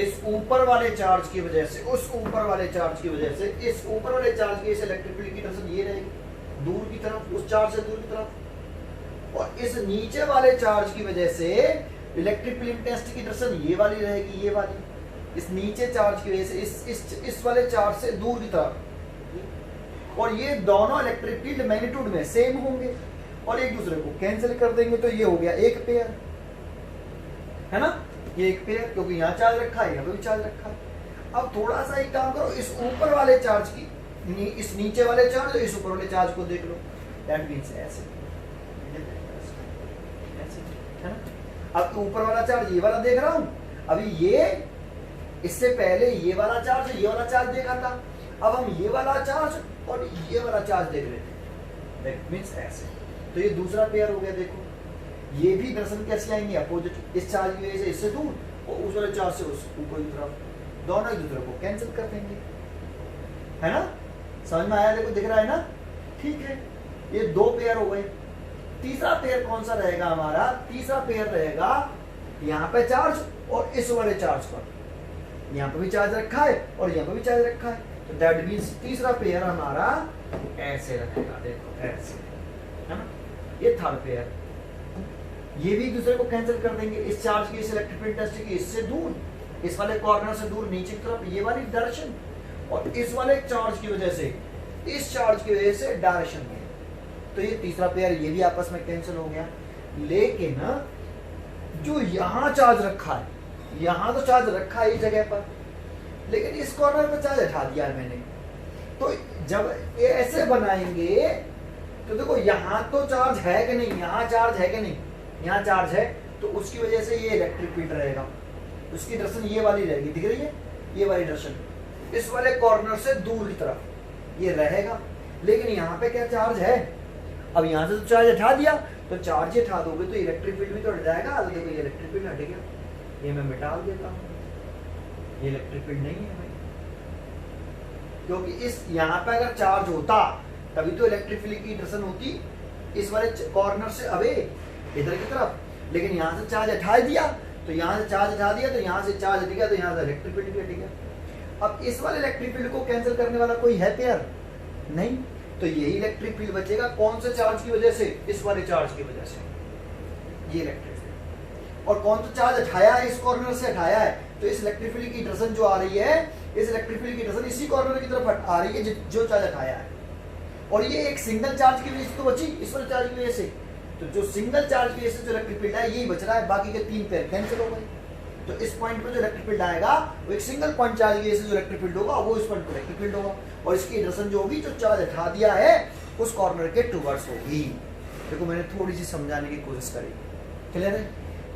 इस ऊपर वाले चार्ज की वजह से, उस ऊपर वाले चार्ज की वजह से, इस ऊपर वाले चार्ज की इलेक्ट्रिक फील्ड की डायरेक्शन ये रहेगी दूर की तरफ, उस चार्ज से दूर की तरफ, और इस नीचे वाले चार्ज की वजह से इलेक्ट्रिक फील्ड इंटेंसिटी की डायरेक्शन ये वाली रहेगी, ये वाली, इस नीचे चार्ज की वजह से इस वाले चार्ज से दूर की तरफ, और ये दोनों इलेक्ट्रिक फील्ड मैग्नीट्यूड में सेम होंगे और एक दूसरे को कैंसिल कर देंगे। तो ये हो गया एक पेयर, है ना, ये एक पेयर, क्योंकि यहाँ चार्ज रखा है, यहाँ पे भी चार्ज रखा है। अब थोड़ा सा एक काम करो, इस ऊपर वाले चार्ज की, इस नीचे वाले चार्ज और इस ऊपर वाले चार्ज को देख लो, दैट मींस ऐसे, है ना। अब ऊपर वाला चार्ज ये वाला देख रहा हूं, अभी ये इससे पहले ये वाला चार्ज ये वाला चार्ज देखा था, अब हम ये वाला चार्ज और ये वाला चार्ज देख रहे थे, दैट मींस ऐसे। तो ये दूसरा पेयर हो गया। देखो ये भी दर्शन कैसे आएंगे, अपोजिट, इस चार्ज की वजह से इससे दूर और उस वाले चार्ज से उस ऊपर की तरफ, दोनों एक दूसरे को कैंसिल कर देंगे, है ना। समझ में आया? देखो दिख रहा है ना, ठीक है। ये दो पेयर हो गए। तीसरा पेयर कौन सा रहेगा हमारा? तीसरा पेयर रहेगा यहाँ पे चार्ज और इस वाले चार्ज पर, यहाँ पे भी चार्ज रखा है और यहाँ पे भी चार्ज रखा है, तो दैट मींस तीसरा पेयर हमारा ऐसे रहेगा, देखो ऐसे, है ना। ये थर्ड पेयर, ये भी एक दूसरे को कैंसिल कर देंगे, इस चार्ज की, इस इलेक्ट्रिक फील्ड इंटेंसिटी की इससे दूर, इस वाले कॉर्नर से दूर नीचे की तरफ ये वाली डायरेक्शन, और इस वाले चार्ज की वजह से, इस चार्ज की वजह से डायरेक्शन में, तो ये तीसरा पेयर ये भी आपस में कैंसिल हो गया। लेकिन जो यहाँ चार्ज रखा है, यहाँ तो चार्ज रखा है इस जगह पर, लेकिन इस कॉर्नर पर चार्ज हटा दिया है मैंने। तो जब ऐसे बनाएंगे तो देखो यहाँ तो चार्ज है कि नहीं, यहाँ चार्ज है कि नहीं, यहाँ चार्ज है, तो उसकी वजह से ये इलेक्ट्रिक फील्ड रहेगा, उसकी डायरेक्शन ये वाली रहेगी, दिख रही है ये वाली डायरेक्शन, इस वाले कॉर्नर से दूर की तरफ ये रहेगा। लेकिन यहाँ पे क्या चार्ज है, अब यहाँ से तो चार्ज हटा दिया, तो चार्ज हटा दोगे तो इलेक्ट्रिक फील्ड भी तो हट जाएगा। देखो ये इलेक्ट्रिक फील्ड हट गया, ये मैं मिटा देता हूँ, ये इलेक्ट्रिक फील्ड नहीं है भाई, क्योंकि इस यहाँ पे अगर चार्ज होता तभी तो इलेक्ट्रिक फील्ड की डायरेक्शन होती इस वाले कॉर्नर से अवे इधर की तरफ, लेकिन यहाँ से चार्ज हटा दिया, तो यहाँ से चार्ज हटा दिया, तो यहाँ से चार्ज हट गया, तो यहाँ से इलेक्ट्रिक फील्ड भी हट गया। अब इस वाले इलेक्ट्रिक फील्ड को कैंसिल करने वाला कोई है पेयर? नहीं, तो यही इलेक्ट्रिक फील्ड बचेगा, कौन से चार्ज की वजह से? इस वाले चार्ज की वजह से, ये इलेक्ट्रिक फील्ड। और कौन सा चार्ज हटाया है? इस कॉर्नर से हटाया है, तो इस इलेक्ट्रिक फील्ड की डायरेक्शन जो आ रही है, इस इलेक्ट्रिक फील्ड की डायरेक्शन इसी कॉर्नर की तरफ आ रही है जो चार्ज हटाया है। और ये एक सिंगल चार्ज की वजह से तो बची, इस वाले चार्ज की वजह से, तो जो सिंगल चार्ज की वजह से जो इलेक्ट्रिक फील्ड है यही बच रहा है, बाकी के तीन पेयर कैंसिल हो गए। तो इस पॉइंट पे जो इलेक्ट्रिक फील्ड आएगा वो एक सिंगल पॉइंट चार्ज की वजह से जो इलेक्ट्रिक फील्ड होगा वो इस पॉइंट पे इलेक्ट्रिक फील्ड होगा, और इसकी डायरेक्शन जो होगी, जो चार्ज हटा दिया है उस कॉर्नर के टुवर्ड्स होगी। देखो मैंने थोड़ी सी समझाने की कोशिश करी, क्लियर है?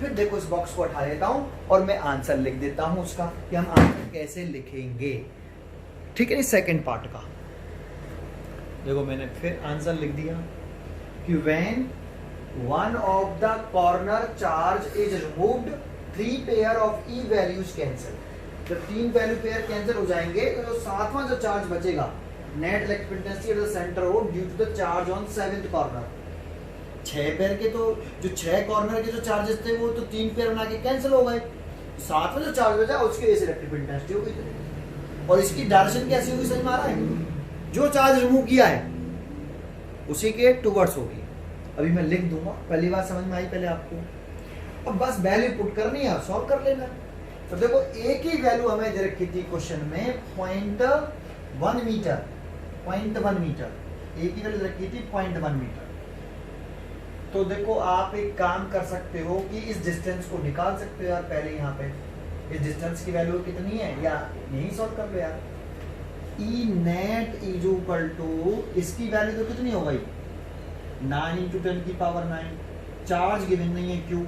फिर देखो इस बॉक्स को हटा देता हूँ और मैं आंसर लिख देता हूँ उसका, कि हम आंसर कैसे लिखेंगे, ठीक है। सेकंड पार्ट का देखो मैंने फिर आंसर लिख दिया कि when one of the corner charge is removed, 3 pair of E values cancel. जब 3 वैल्यू पेयर कैंसिल हो जाएंगे तो जो सातवां जो चार्ज बचेगा, net electric intensity at the centre हो due to the charge on 7th corner. 6 pair के तो जो 6 कॉर्नर के जो चार्जेस थे वो तो 3 पेयर बना के कैंसिल हो गए, सातवां जो चार्ज बचा उसकी वजह से इलेक्ट्रिक इंटेंसिटी हो गई। और इसकी डायरेक्शन कैसी होगी समझ में आ रहा है? जो चार्ज रिमूव किया है उसी के टुवर्ड्स होगी। अभी मैं लिख दूंगा, पहली बात समझ में आई पहले आपको। अब बस वैल्यू पुट करनी है, सॉल्व कर लेना। तो देखो एक ही वैल्यू हमें दे रखी थी क्वेश्चन में, 0.1 मीटर, 0.1 मीटर, एक ही वैल्यू रखी थी 0.1 मीटर। तो देखो आप एक काम कर सकते हो कि इस डिस्टेंस को निकाल सकते हो यार, पहले यहाँ पे इस डिस्टेंस की वैल्यू कितनी है, या यही सॉल्व कर लो यार। E net is equal to, इसकी वैल्यू तो कितनी हो गई, 9 × 10⁹, चार्ज गिवन नहीं है क्यू,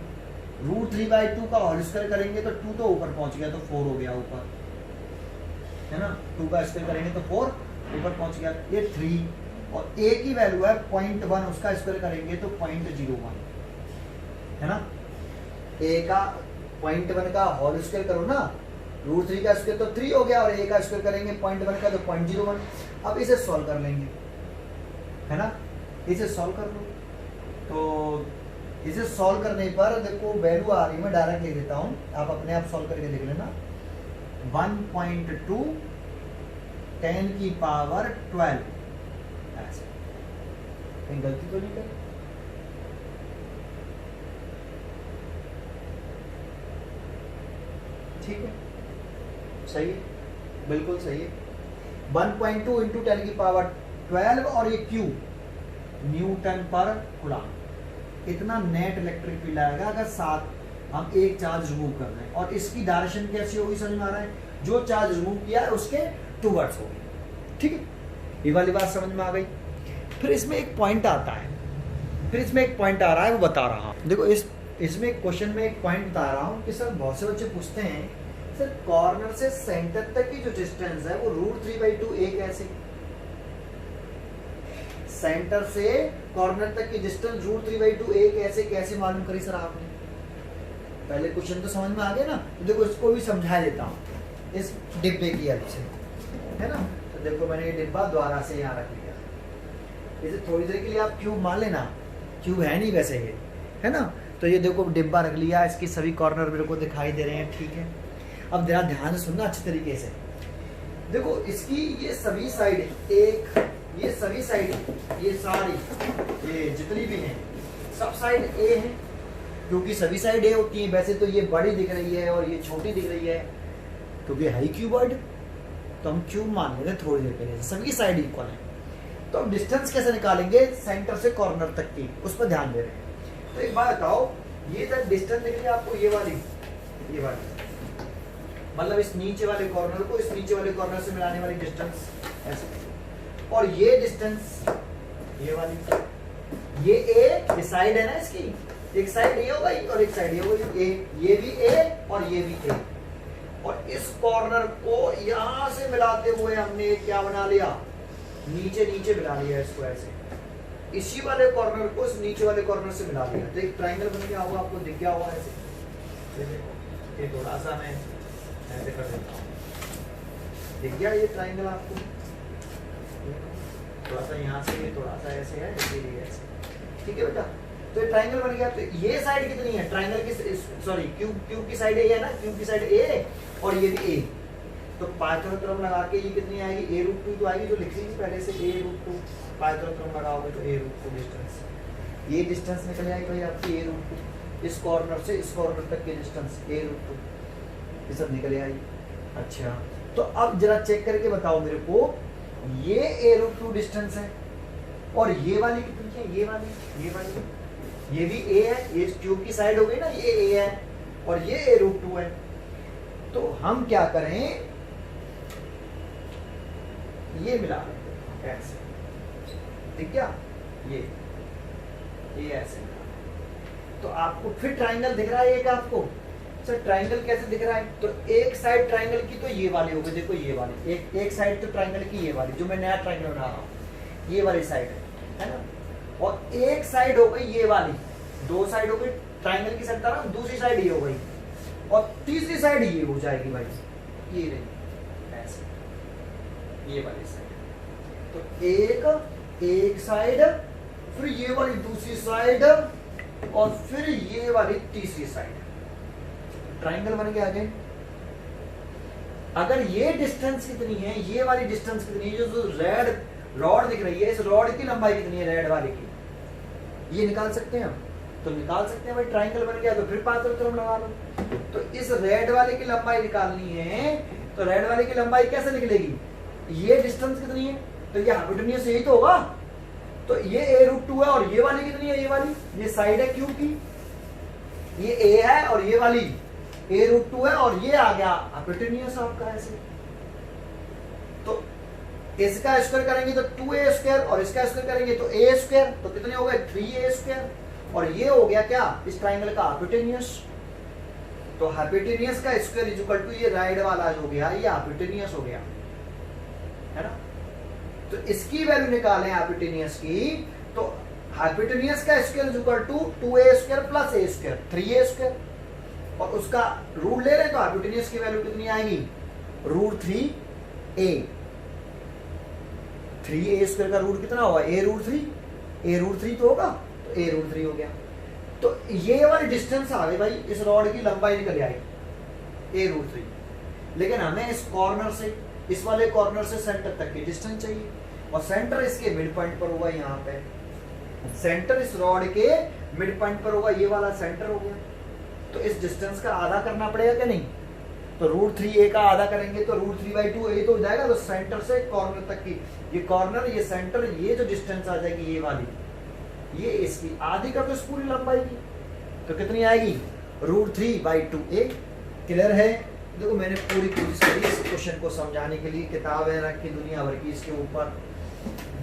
√3/2 का होल स्क्वायर करेंगे तो 2 तो ऊपर पहुंच गया तो 4 हो गया ऊपर, है ना, 2 का स्क्वायर करेंगे तो 4 ऊपर पहुंच गया, ये 3 और a की वैल्यू है 0.1, उसका स्क्वायर करेंगे तो 0.01, है ना, a का 0.1 का होल स्क्वायर करो ना, √3 का स्क्वायर तो 3 हो गया और a का स्क्वायर करेंगे 0.1 का तो 0.01। अब इसे सॉल्व कर लेंगे, है ना, इसे सॉल्व कर लो। तो इसे सॉल्व करने पर देखो वैल्यू आ रही है, मैं डायरेक्ट लिख देता हूँ, आप अपने आप सॉल्व करके देख लेना। 1.2 10⁻12 ऐसे, कहीं गलती तो नहीं करी? ठीक है, सही है, बिल्कुल सही है। 1.2 × 10⁻12 और ये क्यू न्यूटन पर कूलम, इतना नेट इलेक्ट्रिक फील्ड आएगा अगर साथ हम एक चार्ज रिमूव कर रहे हैं। और इसकी डायरेक्शन कैसी होगी समझ में आ रहा है, जो चार्ज रिमूव किया है उसके टूवर्ड्स होगी। ठीक है, ये वाली बात समझ में आ गई। फिर इसमें एक पॉइंट आता है, फिर इसमें एक पॉइंट आ रहा है, वो बता रहा हूँ। देखो इसमें क्वेश्चन में एक पॉइंट बता रहा हूँ कि सर बहुत से बच्चे पूछते हैं सर कॉर्नर से सेंटर तक की जो डिस्टेंस है वो √3/2 a कैसे, सेंटर से कॉर्नर तक की डिस्टेंस √3/2 a कैसे मालूम करी सर आपने? पहले क्वेश्चन तो समझ में आ गया ना, तो देखो इसको भी समझा देता हूँ इस डिब्बे की हेल्प से, है ना। तो देखो मैंने ये डिब्बा द्वारा से यहाँ रख लिया, इसे थोड़ी देर के लिए आप क्यूब मान लेना, क्यूब है नहीं वैसे ये, है ना। तो ये देखो डिब्बा रख लिया, इसकी सभी कॉर्नर मेरे को दिखाई दे रहे हैं, ठीक है। अब जरा ध्यान से सुनना अच्छे तरीके से, देखो इसकी ये सभी साइड, एक ये सभी साइड, ये सारी, ये जितनी भी हैं सब साइड ए है, क्योंकि सभी साइड ए होती है। वैसे तो ये बड़ी दिख रही है और ये छोटी दिख रही है, क्योंकि है ही क्यूबॉइड, तो हम क्यूब मान लेंगे थोड़ी देर के लिए, सभी साइड इक्वल है। तो हम डिस्टेंस कैसे निकालेंगे सेंटर से कॉर्नर तक की, उस पर ध्यान दे रहे हैं। तो एक बात बताओ, ये तक डिस्टेंस दिख रही है आपको, ये वाली मतलब इस नीचे वाले कॉर्नर को इस नीचे वाले कॉर्नर से मिलाने वाली डिस्टेंस ऐसे, और ये डिस्टेंस ये वाली, ये ए साइड है ना इसकी, एक साइड ए हो गई और एक साइड ये हो गई, ये भी ए और ये भी ए, और इस कॉर्नर को यहां से मिलाते हुए हमने क्या बना लिया, नीचे मिला लिया इसको ऐसे, इसी वाले कॉर्नर को इस नीचे वाले कॉर्नर से मिला लिया, तो एक ट्रायंगल बन गया होगा, आपको दिख गया होगा ऐसे। ये थोड़ा सा मैं ऐसे कर देता हूँ, दिख गया ये ट्रायंगल आपको, थोड़ा सा यहाँ से, थोड़ा सा ऐसे है, इसीलिए ऐसे, ठीक है बेटा। तो ये ट्रायंगल बन गया। तो ये साइड कितनी है ट्रायंगल की, सॉरी क्यूब की साइड ए है ना, क्यूब की साइड ए और ये भी ए, तो पाइथागोरस लगा के ये कितनी आएगी, a√2 तो आएगी, जो लिख लीजिए पहले से a√2, पाइथागोरस लगाओगे तो a√2 डिस्टेंस, ये डिस्टेंस निकल आएगी भाई आपकी a√2, इस कॉर्नर से इस कॉर्नर तक की डिस्टेंस a√2, ये सब निकल आएगी। अच्छा, तो अब जरा चेक करके बताओ मेरे को, ये a√2 डिस्टेंस है और ये वाली कितनी है, ये वाली ये भी a है, ये क्यूब की साइड हो गई ना, ये a है और ये a√2 है। तो हम क्या करें, ये मिला लेते हैं ऐसे, ठीक क्या, ये ऐसे। तो आपको फिर ट्रायंगल दिख रहा है एक आपको, सर ट्रायंगल कैसे दिख रहा है, तो एक साइड ट्रायंगल की तो ये वाली हो गई, देखो ये वाली, एक साइड तो ट्रायंगल की ये वाली, जो मैं नया ट्रायंगल बना रहा हूँ, ये वाली साइड है ना, और एक साइड हो गई ये वाली, दो साइड हो गई ट्रायंगल की साइड ना, दूसरी साइड ये हो गई और तीसरी साइड ये हो जाएगी भाई, ये रही ऐसे, ये वाली साइड। तो एक साइड, फिर ये वाली दूसरी साइड और फिर ये वाली तीसरी साइड, ट्रायंगल बन गया आगे। अगर ये डिस्टेंस कितनी है, ये वाली डिस्टेंस कितनी है, जो रेड रॉड दिख रही है, इस रॉड की लंबाई कितनी है रेड वाले की, ये निकाल सकते हैं हम, तो निकाल सकते हैं भाई, ट्रायंगल बन गया तो फिर पाइथागोरस लगा लो। तो इस रेड वाले की लंबाई निकालनी है, तो रेड वाले की लंबाई कैसे निकलेगी, ये डिस्टेंस कितनी है, तो ये हाइपोटेन्यूज यही तो होगा, तो ये a√2 है और ये वाली कितनी है, ये वाली, ये साइड है क्यूब की, ये a है और ये वाली a√2 है और ये आ गया हाइपोटेन्यूज आपका ऐसे। तो इसका स्क्वायर करेंगे तो 2a² और इसका स्क्वायर करेंगे तो a², तो कितने हो गए 3a², और ये हो गया क्या इस ट्राइंगल का हाइपोटेनियस। तो हाइपोटेनियस का स्क्वायर इज इक्वल टू ये राइट वाला जो हो गया ये हाइपोटेनियस हो गया, है ना। तो इसकी वैल्यू निकालें हाइपोटेनियस की, तो हाइपोटेनियस का square is equal to 2a square plus a square 3a square, और उसका रूट ले रहे हैं तो हाइपोटेनियस की वैल्यू कितनी आएगी √3a। 3a स्क्वायर का रूट कितना होगा a√3 तो होगा, तो a√3 हो गया। तो ये वाली डिस्टेंस आ गई भाई, इस रॉड की लंबाई निकल आई a√3, लेकिन हमें इस कॉर्नर से इस वाले कॉर्नर से सेंटर तक की डिस्टेंस चाहिए, और सेंटर इसके मिड पॉइंट पर होगा। यहाँ पे सेंटर इस रॉड के मिड पॉइंट पर होगा, ये वाला सेंटर हो गया। तो इस डिस्टेंस का आधा करना पड़ेगा क्या नहीं, तो √3a का आधा करेंगे तो √3/2a तो हो जाएगा। तो सेंटर से कॉर्नर तक की ये कॉर्नर ये सेंटर ये जो डिस्टेंस आ जाएगी ये वाली, ये इसकी आधी कर दो इस पूरी लंबाई की, तो कितनी आएगी √3/2a। क्लियर है। देखो मैंने पूरी कोशिश करी इस क्वेश्चन को समझाने के लिए, किताब है रखी दुनिया भर की इसके ऊपर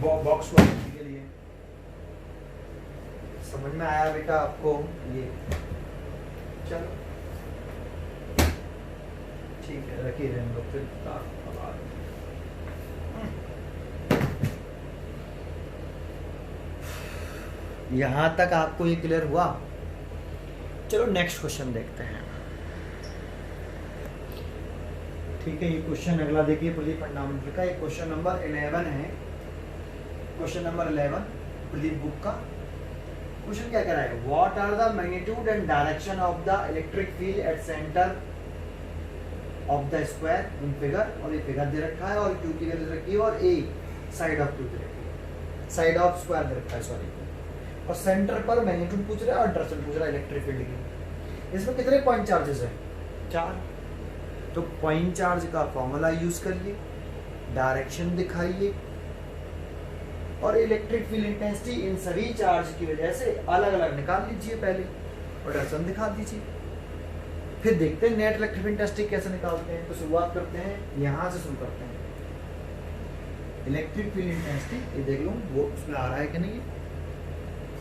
बॉक्स को के लिए। समझ में आया बेटा आपको ये? चलो ठीक है, रखिए रहने दो फिर यहां तक आपको ये क्लियर हुआ। चलो नेक्स्ट क्वेश्चन देखते हैं। ठीक है, ये क्वेश्चन अगला देखिए प्रदीप फंडामेंटल का, एक क्वेश्चन नंबर 11 है। क्वेश्चन नंबर 11 प्रदीप बुक का। क्वेश्चन क्या कह रहा है, what are the magnitude and direction of the electric field at centre of the square in figure, और ये फिगर दे रखा है और क्यू की वैल्यू दे रखी है और ए साइड ऑफ क्यू दे रखी है, साइड ऑफ स्क्वायर दे रखा है सॉरी, और सेंटर पर मैग्नीट्यूड पूछ रहा है और डायरेक्शन पूछ रहा है इलेक्ट्रिक फील्ड की। इसमें कितने पॉइंट चार्जेस है 4, तो पॉइंट चार्ज का फॉर्मूला यूज करिए, डायरेक्शन दिखाइए और इलेक्ट्रिक फील्ड इंटेंसिटी इन सभी चार्ज की वजह से अलग अलग निकाल लीजिए पहले और डायरेक्शन दिखा दीजिए। फिर देखते हैं नेट इलेक्ट्रिक फील्ड इंटेंसिटी कैसे निकालते हैं। तो शुरुआत करते हैं यहाँ से शुरू करते हैं। इलेक्ट्रिक फील्ड इंटेंसिटी ये देख लो वो उसमें आ रहा है कि नहीं,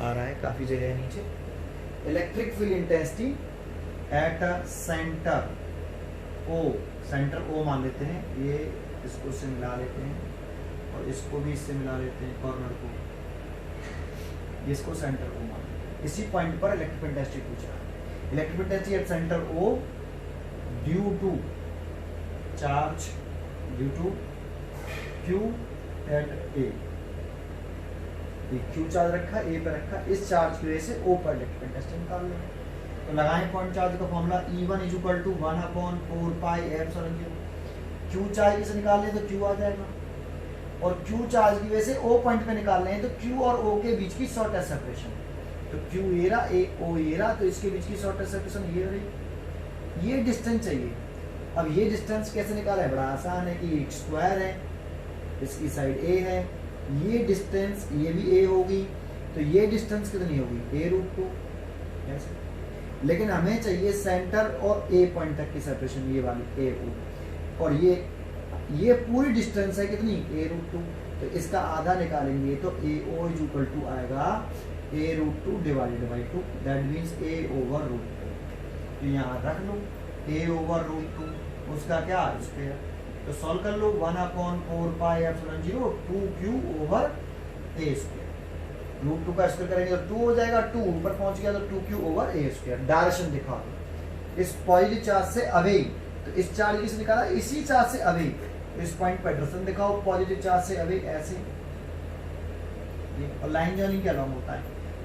आ रहा है, काफी जगह है नीचे। Electric field intensity at a centre O, centre O मान लेते हैं, ये इसको से मिला लेते हैं और इसको भी इससे मिला लेते हैं कॉर्नर को, इसको सेंटर ओ मान लेते हैं। इसी पॉइंट पर इलेक्ट्रिक फील्ड इंटेंसिटी पूछ रहा है। Electric field intensity at centre O due to charge due to Q at A, Q charge रखा ए पे रखा, इस चार्ज की वजह से ओ पर इलेक्ट्रिक फील्ड इंटेंसिटी निकाल लेंगे। तो लगाएं पॉइंट चार्ज का फॉर्मूला E1 = 1/4πε0। क्यू चार्ज से निकाल लें तो क्यू आ जाएगा, और क्यू चार्ज की वजह से ओ पॉइंट पे निकाल रहे हैं तो क्यू और ओ के बीच की शॉर्टेस्ट सेपरेशन, तो क्यू ये रहा ए ओ ये रहा, तो इसके बीच की शॉर्टेस्ट सेपरेशन ये रही। ये डिस्टेंस चाहिए। अब ये डिस्टेंस कैसे निकाला है, बड़ा आसान है कि एक स्क्वायर है, इसकी साइड ए है, ये डिस्टेंस ये भी ए होगी, तो ये डिस्टेंस कितनी होगी a√2 ऐसे। लेकिन हमें चाहिए सेंटर और ए पॉइंट तक की सेपरेशन, ये वाली ए ओ, और ये पूरी डिस्टेंस है कितनी a√2, तो इसका आधा निकालेंगे तो AO = आएगा a√2 / 2, दैट मींस a/√2। तो यहाँ रख लो a/√2, उसका क्या स्क्वायर, तो सॉल्व कर लो 1/4πε0 2q/a²। √2 का स्क्वायर करेंगे तो 2 हो जाएगा, 2 ऊपर पहुंच गया तो 2q/a²। डायरेक्शन दिखा दो इस पॉजिटिव चार्ज से अवे, तो इस चार्ज की से निकाला इसी चार्ज से अवे, इस पॉइंट पर डायरेक्शन दिखाओ पॉजिटिव चार्ज से अवे ऐसे, और लाइन जॉइनिंग के अलॉन्ग होता है।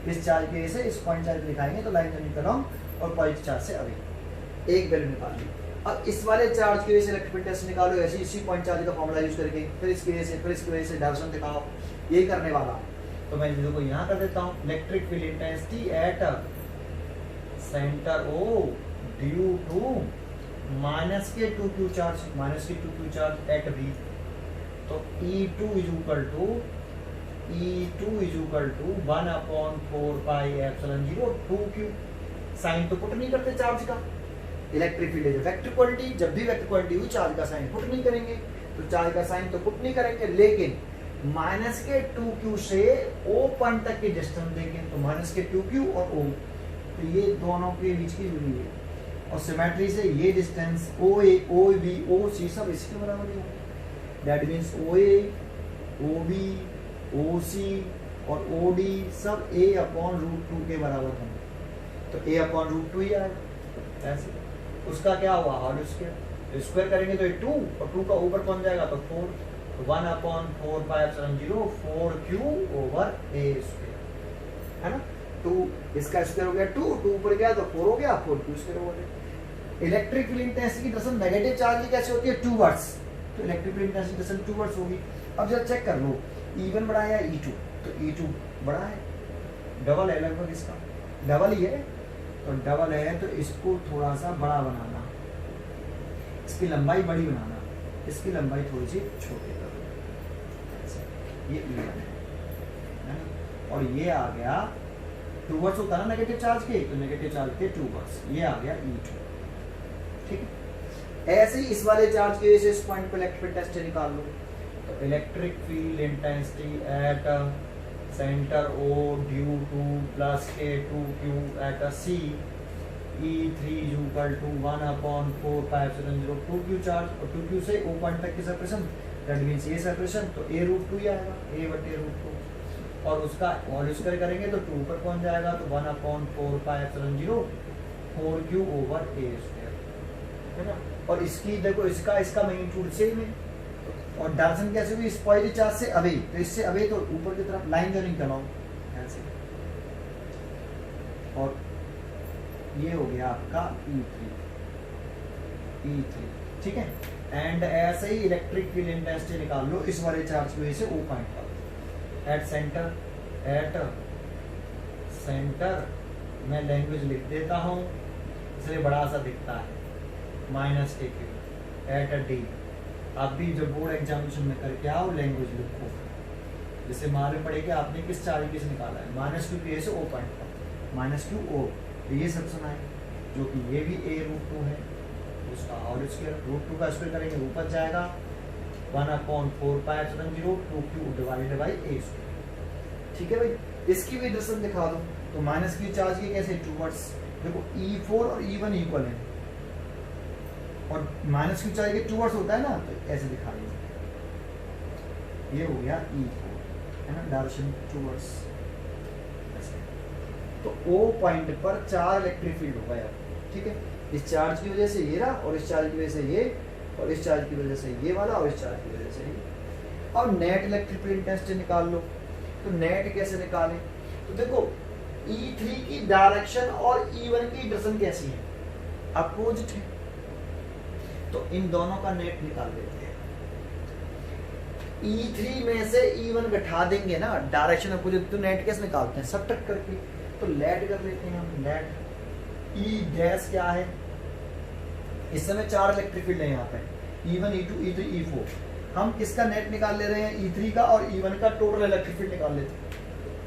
इस चार्ज की वजह से इस पॉइंट चार्ज दिखाएंगे तो लाइन जॉइनिंग के अलॉन्ग और पॉजिटिव चार्ज से अवे, एक वैल्यू निकाल ली। अब इस वाले चार्ज की वजह से इलेक्ट्रिक फील्ड इंटेंसिटी निकालो ऐसे इसी पॉइंट चार्ज का फॉर्मूला यूज करके, फिर इसकी वजह से फिर इसकी वजह से डायरेक्शन दिखाओ, यही करने वाला। तो मैं चीजों को यहाँ कर देता हूँ। Electric field intensity at centre O due to -2q charge at B, तो E2 = 1/4πε0 2q। साइन तो पुट नहीं करते चार्ज का, इलेक्ट्रिक फील्ड है वेक्टर क्वांटिटी, जब भी वेक्टर क्वांटिटी हुई चार्ज का साइन पुट नहीं करेंगे, तो चार्ज का साइन तो पुट नहीं करेंगे, लेकिन माइनस के 2q से O पॉइंट तक की डिस्टेंस देखें तो माइनस के 2q और O, तो ये दोनों के बीच की दूरी है, और सिमेट्री से ये डिस्टेंस OA, OB, OC सब इसके बराबर ही होगा। That means OA, OB, OC और OD सब A/√2 के बराबर होंगे, तो A/√2 ही आएगा। ऐसे उसका क्या हुआ, हाफ स्क्वायर, स्क्वायर करेंगे तो ये 2 और 2 का ऊपर कौन जाएगा तो 4, तो 1/4πε0 4q/a², है ना। 2 इसका स्क्वायर हो गया 2 ऊपर गया तो 4 हो गया, 4q² हो गया। इलेक्ट्रिक फील्ड इंटेंसिटी की दरअसल नेगेटिव चार्ज की कैसे होती है, 2 वर्ड्स, तो इलेक्ट्रिक फील्ड इंटेंसिटी दरअसल 2 वर्ड्स होगी। अब जब चेक कर लो E1 बड़ा है या E2, तो E2 बड़ा है, डबल है लगभग इसका, डबल ही है, तो डबल है तो इसको थोड़ा सा बड़ा बनाना, इसकी लंबाई बड़ी बनाना, इसकी लंबाई थोड़ी सी छोटी कर दो, ये E1 है, और ये आ गया 2 वर्ड्स होता है ना नेगेटिव चार्ज के, तो नेगेटिव चार्ज के 2 वर्ड्स, ये आ गया E2, ठीक है। ऐसे ही इस वाले चार्ज की वजह से इस पॉइंट पर इलेक्ट्रिक फील्ड इंटेंसिटी निकाल लो, तो electric field intensity at centre O due to plus K2Q at C E3 equal to 1/4πε0 2q charge, और 2q से O पॉइंट तक की सेपरेशन, दैट मींस ये सेपरेशन तो A√2 ही आएगा, A/√2, और उसका होल स्क्वायर करेंगे तो 2 ऊपर पहुंच जाएगा, तो 1/4πε0 4q/a², है ना। और इसकी देखो इसका मैग्नीट्यूड सेम है, और डायरेक्शन कैसे हुई, इस पॉजिटिव चार्ज से अवे, तो इससे अवे तो ऊपर की तरफ लाइन जॉइनिंग कराओ ऐसे, और ये हो गया आपका E3, ठीक है। एंड ऐसे ही इलेक्ट्रिक फील्ड इंटेंसिटी निकाल लो इस वाले चार्ज की वजह से O पॉइंट पर, एट सेंटर मैं लैंग्वेज लिख देता हूँ इसलिए बड़ा सा दिखता है, -KQ एट D। आप भी जब बोर्ड एग्जामिनेशन में करके आओ लैंग्वेज लिखो, जैसे मालूम पड़े कि आपने किस चार्ज से निकाला है, -Q से O पॉइंट पर, -QO, तो ये सब सुना है, जो कि ये भी A√2 है, उसका होल स्क्वायर, √2 का स्क्वायर करेंगे ऊपर जाएगा 1/4πε0 2q/a², ठीक है भाई। इसकी भी दर्शन दिखा दो, तो -Q चार्ज के कैसे 2 वर्ड्स, देखो E4 और E1 इक्वल है, और -Q चार्ज के 2 वर्ड्स होता है ना, तो ऐसे दिखा दो, ये हो गया E4, है ना, डायरेक्शन 2 वर्ड्स, तो O पॉइंट पर 4 इलेक्ट्रिक फील्ड होगा यार, ठीक है। इस चार्ज की वजह से ये रहा, और इस चार्ज की वजह से ये, और इस चार्ज की वजह से ये वाला, और इस चार्ज की वजह से ये। अब नेट इलेक्ट्रिक फील्ड इंटेंसिटी निकाल लो, तो नेट कैसे निकालें, तो देखो E3 की डायरेक्शन और E1 की डायरेक्शन कैसी है, अपोजिट है, तो इन दोनों का नेट निकाल लेते हैं। E3 में से E1 घटा देंगे ना, डायरेक्शन अपोजिट, तो नेट कैसे निकालते हैं, सब्ट्रैक्ट करके, तो लेट कर लेते हैं हम, लेट E डैश क्या है, इस समय 4 इलेक्ट्रिक फील्ड है यहाँ पे, E1 E2 E3 E4, हम किसका नेट निकाल ले रहे हैं, E3 का और E1 का टोटल इलेक्ट्रिक फील्ड निकाल लेते हैं।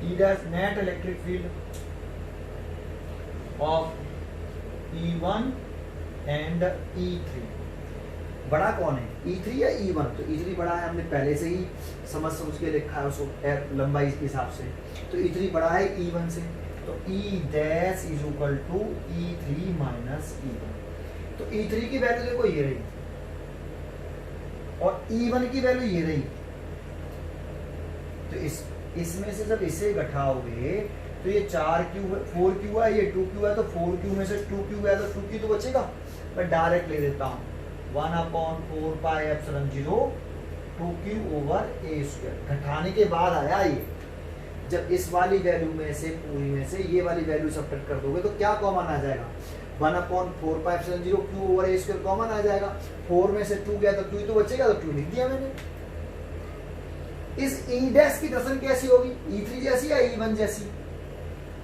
E dash net electric field of E1 and E3, बड़ा कौन है, E3 या E1, तो E3 बड़ा है, हमने पहले से ही समझ के लिखा है उसको लंबाई के हिसाब से, तो E3 बड़ा है E1 से, तो E dash is equal to E3 minus E1, तो E3 की वैल्यू देखो ये रही, और E1 की वैल्यू ये रही, तो इसमें से जब इसे घटाओगे तो ये 4q 4q है, ये 2q है, तो 4q में से 2q है, तो 2q तो बचेगा, मैं डायरेक्ट ले देता हूँ 1/4πε0 2q/a², घटाने के बाद आया ये, जब इस वाली वैल्यू में से पूरी में से ये वाली वैल्यू सब्ट्रैक्ट कर दोगे तो क्या कॉमन आ जाएगा, 1/4πε0 q/a² कॉमन आ जाएगा, 4 में से 2 गया तो 2 तो बचेगा, तो 2 लिख दिया मैंने। इस E डैश की दर्शन कैसी होगी, E3 जैसी या E1 जैसी,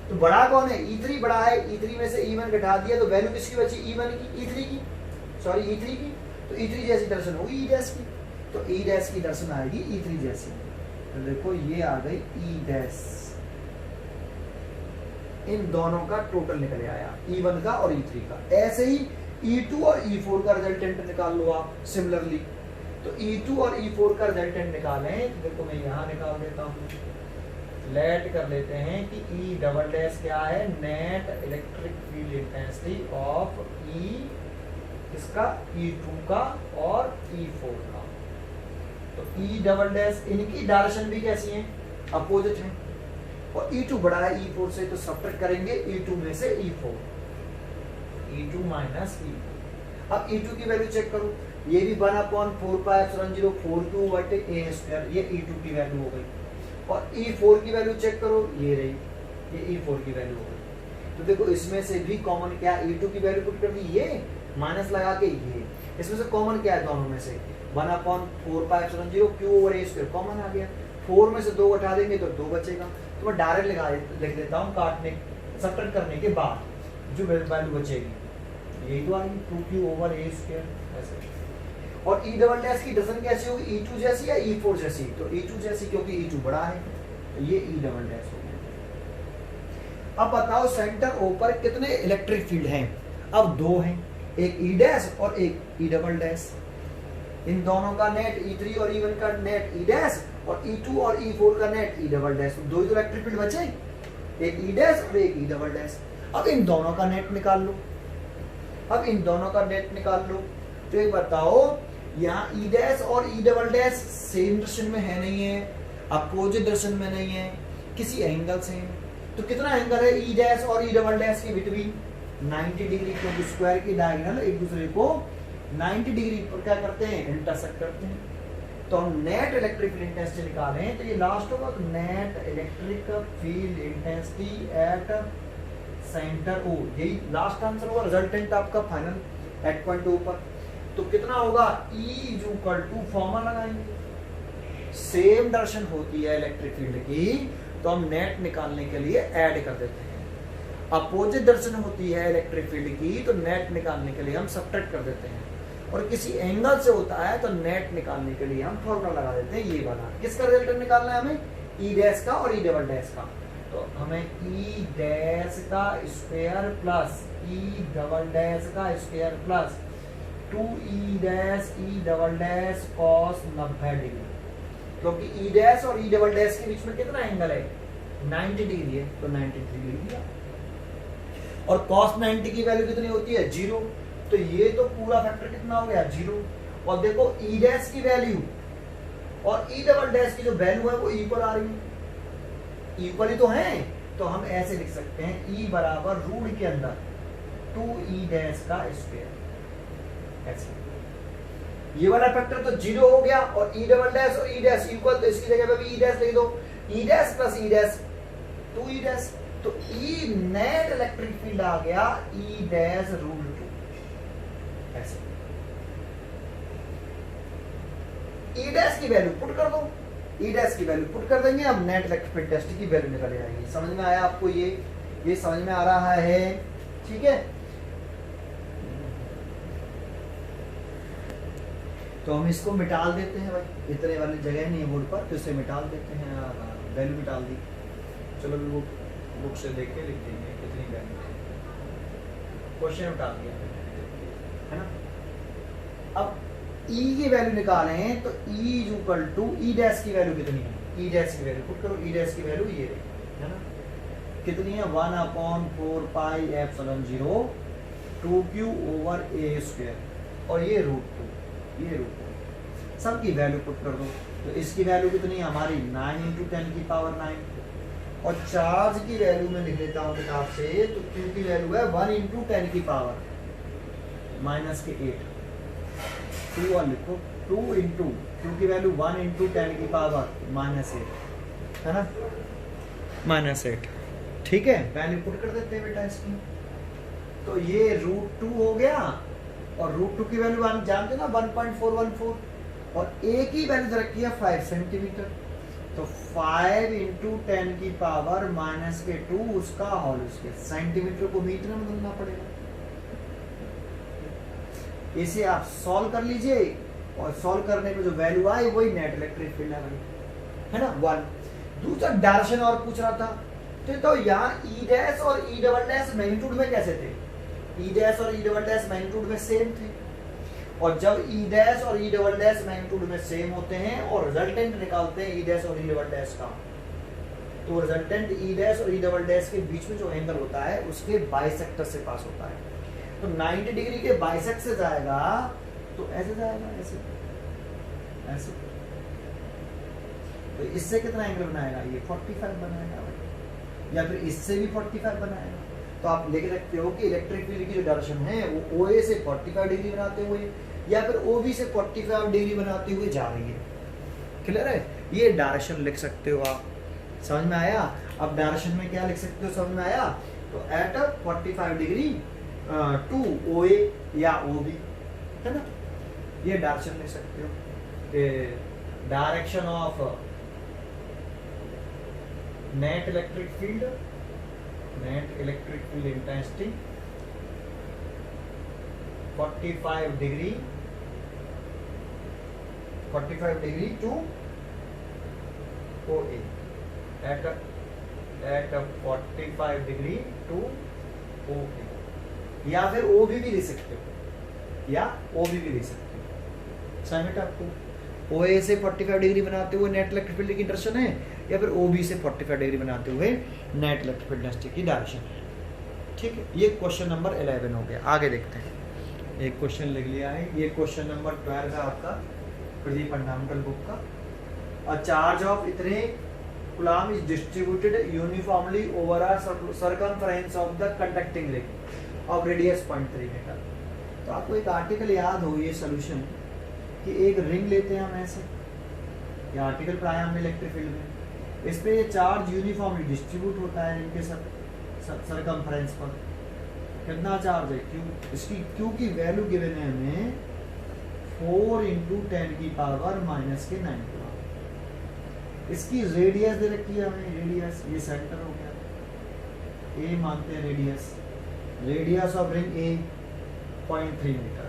तो बड़ा कौन है, E3 बड़ा है, E3 में से E1 घटा दिया तो वैल्यू किसकी बची, E1 की, E3 की, सॉरी E3 की, तो E3 जैसी दर्शन होगी E डैश की, तो E डैश की दर्शन आएगी E3 जैसी, तो देखो ये आ गई E डैश, इन दोनों का टोटल निकल आया, E1 का और E3 का। ऐसे ही E2 और E4 का रिजल्टेंट निकाल लो आप सिमिलरली, तो E2 और E4 का रिजल्टेंट निकालें। तो देखो मैं यहाँ निकाल देता हूँ, लेट कर लेते हैं कि E डबल डैश क्या है, net electric field intensity of E इसका E2 का और E4 का। तो E डबल डैश, इनकी डायरेक्शन भी कैसी है, अपोजिट है, और E2 बड़ा है E4 से, तो सब्ट्रैक्ट करेंगे E2 में से E4, E2 माइनस E4। अब E2 की वैल्यू चेक करो, ये भी 1/4πε0 4q/a², ये E2 की वैल्यू हो गई। और E4 की वैल्यू चेक करो, ये रही, ये E4 की वैल्यू हो गई। तो देखो इसमें से भी कॉमन क्या, E2 की वैल्यू पुट कर दी, ये माइनस लगा के ये, इसमें से कॉमन क्या है दोनों में से, 1/4πε0 q/a² कॉमन आ गया। 4 में से 2 हटा देंगे तो 2 बचेगा। तो मैं डायरेक्ट लिख देता हूँ, काटने सब्ट्रैक्ट करने के बाद जो वैल्यू बचेगी यही तो आएगी, 2q/a²। ऐसे। और E डबल डैश की डजन कैसी होगी, E2 जैसी या E4 जैसी, तो E2 जैसी, क्योंकि E2 बड़ा है, तो ये E डबल डैश हो गया। अब बताओ सेंटर O पर कितने इलेक्ट्रिक फील्ड हैं, अब 2 हैं, एक E डैश और एक E डबल डैश। इन दोनों का नेट E3 और E1 का नेट E डैश, और E2 और E4 का नेट E डबल डैश। दो ही तो इलेक्ट्रिक फील्ड बचे, एक E डैश और एक E डबल डैश। अब इन दोनों का नेट निकाल लो, अब इन दोनों का नेट निकाल लो। तो एक बताओ, यहाँ E डैश और E double dash same direction में है नहीं है, अपोजिट डायरेक्शन में नहीं है, किसी एंगल से है। तो कितना एंगल है E डैश और E डबल डैश के बिटवीन, 90 डिग्री, क्योंकि स्क्वायर की डायगोनल एक दूसरे को 90 डिग्री पर क्या करते हैं, इंटरसेक्ट करते हैं। तो हम नेट इलेक्ट्रिक फील्ड इंटेंसिटी निकालें, तो ये लास्ट होगा, net electric field intensity at centre O, यही लास्ट आंसर होगा, रिजल्टेंट आपका फाइनल एट पॉइंट O पर। तो कितना होगा, E फॉर्मूला लगाएंगे, सेम डायरेक्शन होती है इलेक्ट्रिक फील्ड की, तो हम नेट निकालने के लिए ऐड कर देते हैं। अपोजिट डायरेक्शन होती है इलेक्ट्रिक फील्ड की, तो नेट निकालने के लिए हम सब्ट्रैक्ट कर देते हैं। और किसी एंगल से होता है तो नेट निकालने के लिए हम फॉर्मूला लगा देते हैं, ये वाला। किसका रिजल्टेंट निकालना है हमें, E डैश का और E डबल डैश का। तो हमें E डैश का square plus E double dash का square plus 2E dash E double dash cos 90 degree, क्योंकि E डैश और E डबल डैश के बीच में कितना एंगल है, 90 डिग्री है, तो 90 डिग्री दिया। और cos 90 की वैल्यू कितनी होती है, 0। तो ये तो पूरा फैक्टर कितना हो गया, 0। और देखो E डैश की वैल्यू और E डबल डैश की जो वैल्यू है वो इक्वल आ रही है, इक्वल ही तो है। तो हम ऐसे लिख सकते हैं, E बराबर रूट के अंदर 2E डैश का स्क्वायर, ऐसे। ये वाला फैक्टर तो 0 हो गया, और E डबल डैश और E डैश इक्वल, तो इसकी जगह पे भी E डैश लिख दो, E dash plus E dash 2E dash. तो E नेट इलेक्ट्रिक फील्ड आ गया E डैश रूट 2, ऐसे। E डैश की वैल्यू पुट कर दो, E डैश की वैल्यू पुट कर देंगे, अब नेट इलेक्ट्रिक फील्ड इंटेंसिटी की वैल्यू निकल आएगी। समझ में आया आपको, ये समझ में आ रहा है, ठीक है। तो हम इसको मिटाल देते हैं भाई, इतने वाली जगह नहीं है बोर्ड पर, तो इसे मिटाल देते हैं, वैल्यू मिटाल दी। चलो बुक से देख के लिख देंगे कितनी वैल्यू है, क्वेश्चन उठा दिया है ना। अब E की वैल्यू निकालें, तो E equal to E dash की वैल्यू कितनी है, E डैश की वैल्यू पुट करो, E डैश की वैल्यू ये है ना, कितनी है, 1/4πε0 2q/a², और ये √2, ये √2 सब की वैल्यू पुट कर दो। तो इसकी वैल्यू कितनी है हमारी, 9 × 10⁹। और चार्ज की वैल्यू में लिख लेता हूँ किताब से, तो Q की वैल्यू है 1 × 10⁻⁸ 2 और लिखो, 2 × Q की वैल्यू 1 × 10⁻⁸ है ना, -8। ठीक है, वैल्यू पुट कर देते हैं बेटा इसकी। तो ये √2 हो गया, और √2 की वैल्यू हम जानते हैं ना 1.414, और A की वैल्यू रखी है 5 सेंटीमीटर। तो 5 × 10⁻⁻2 उसका होल स्क्वायर, सेंटीमीटर को मीटर में बदलना पड़ेगा। इसे आप सॉल्व कर लीजिए, और सॉल्व करने में जो वैल्यू आई वही नेट इलेक्ट्रिक फील्ड है ना, 1। दूसरा डायरेक्शन और पूछ रहा था, तो यहाँ E डैश और E डबल डैश मैग्नीट्यूड में कैसे थे, E डैश और E डबल डैश मैग्नीट्यूड में सेम थे, और जब ई डैश और ई डबल डैश मैग्नीट्यूड में सेम होते हैं और रिजल्टेंट निकालते हैं ई डैश और ई डबल डैश का, तो रिजल्टेंट ई डैश और ई डबल डैश के बीच में जो एंगल होता है उसके बाइसेक्टर से पास होता है। तो 90 डिग्री के बाइसेक्ट से जाएगा तो ऐसे जाएगा, ऐसे ऐसे, तो इससे कितना एंगल बनाएगा, ये 45 बनाएगा भाई, या फिर इससे भी 45 बनाएगा। तो आप लिख सकते हो कि इलेक्ट्रिक फील्ड की जो डायरेक्शन है वो OA से 45 डिग्री बनाते हुए या फिर OB से 45 डिग्री बनाते हुए जा रही है। क्लियर है, ये डायरेक्शन लिख सकते हो आप। समझ में आया? अब डायरेक्शन में क्या लिख सकते हो, समझ में आया? तो एट 45 डिग्री टू OA या OB, है ना, ये डायरेक्शन लिख सकते हो कि direction of net electric field intensity 45 degree to OA at 45 degree to OA, या फिर OB भी ले सकते हो, या OB भी ले सकते हो। समझ में आपको? OA से 45 डिग्री बनाते हुए नेट इलेक्ट्रिक फील्ड की डायरेक्शन है, या फिर OB से 45 डिग्री बनाते हुए नेट इलेक्ट्रिक फील्ड इंटेंसिटी की डायरेक्शन है। ठीक है, ये क्वेश्चन नंबर 11 हो गया। आगे देखते हैं, एक क्वेश्चन लिख लिया है, ये क्वेश्चन नंबर 12 है आपका प्रदीप फंडामेंटल बुक का। अ चार्ज ऑफ इतने coulomb is distributed uniformly over a circumference of the conducting ring of radius 0.3 metre. तो आपको एक आर्टिकल याद हो, ये सॉल्यूशन कि एक रिंग लेते हैं हम ऐसे, ये आर्टिकल पढ़ाया हमने इलेक्ट्रिक फील्ड में, इस पे ये चार्ज यूनिफॉर्मली डिस्ट्रीब्यूट होता है रिंग के सर्कमफरेंस पर। कितना चार्ज है Q, इसकी Q की वैल्यू गिवन है हमें 4 × 10 की पावर -9 कूलम। इसकी रेडियस दे रखी है हमें, रेडियस, ये सेंटर हो गया, A मानते हैं radius, radius of ring A 0.3 metre.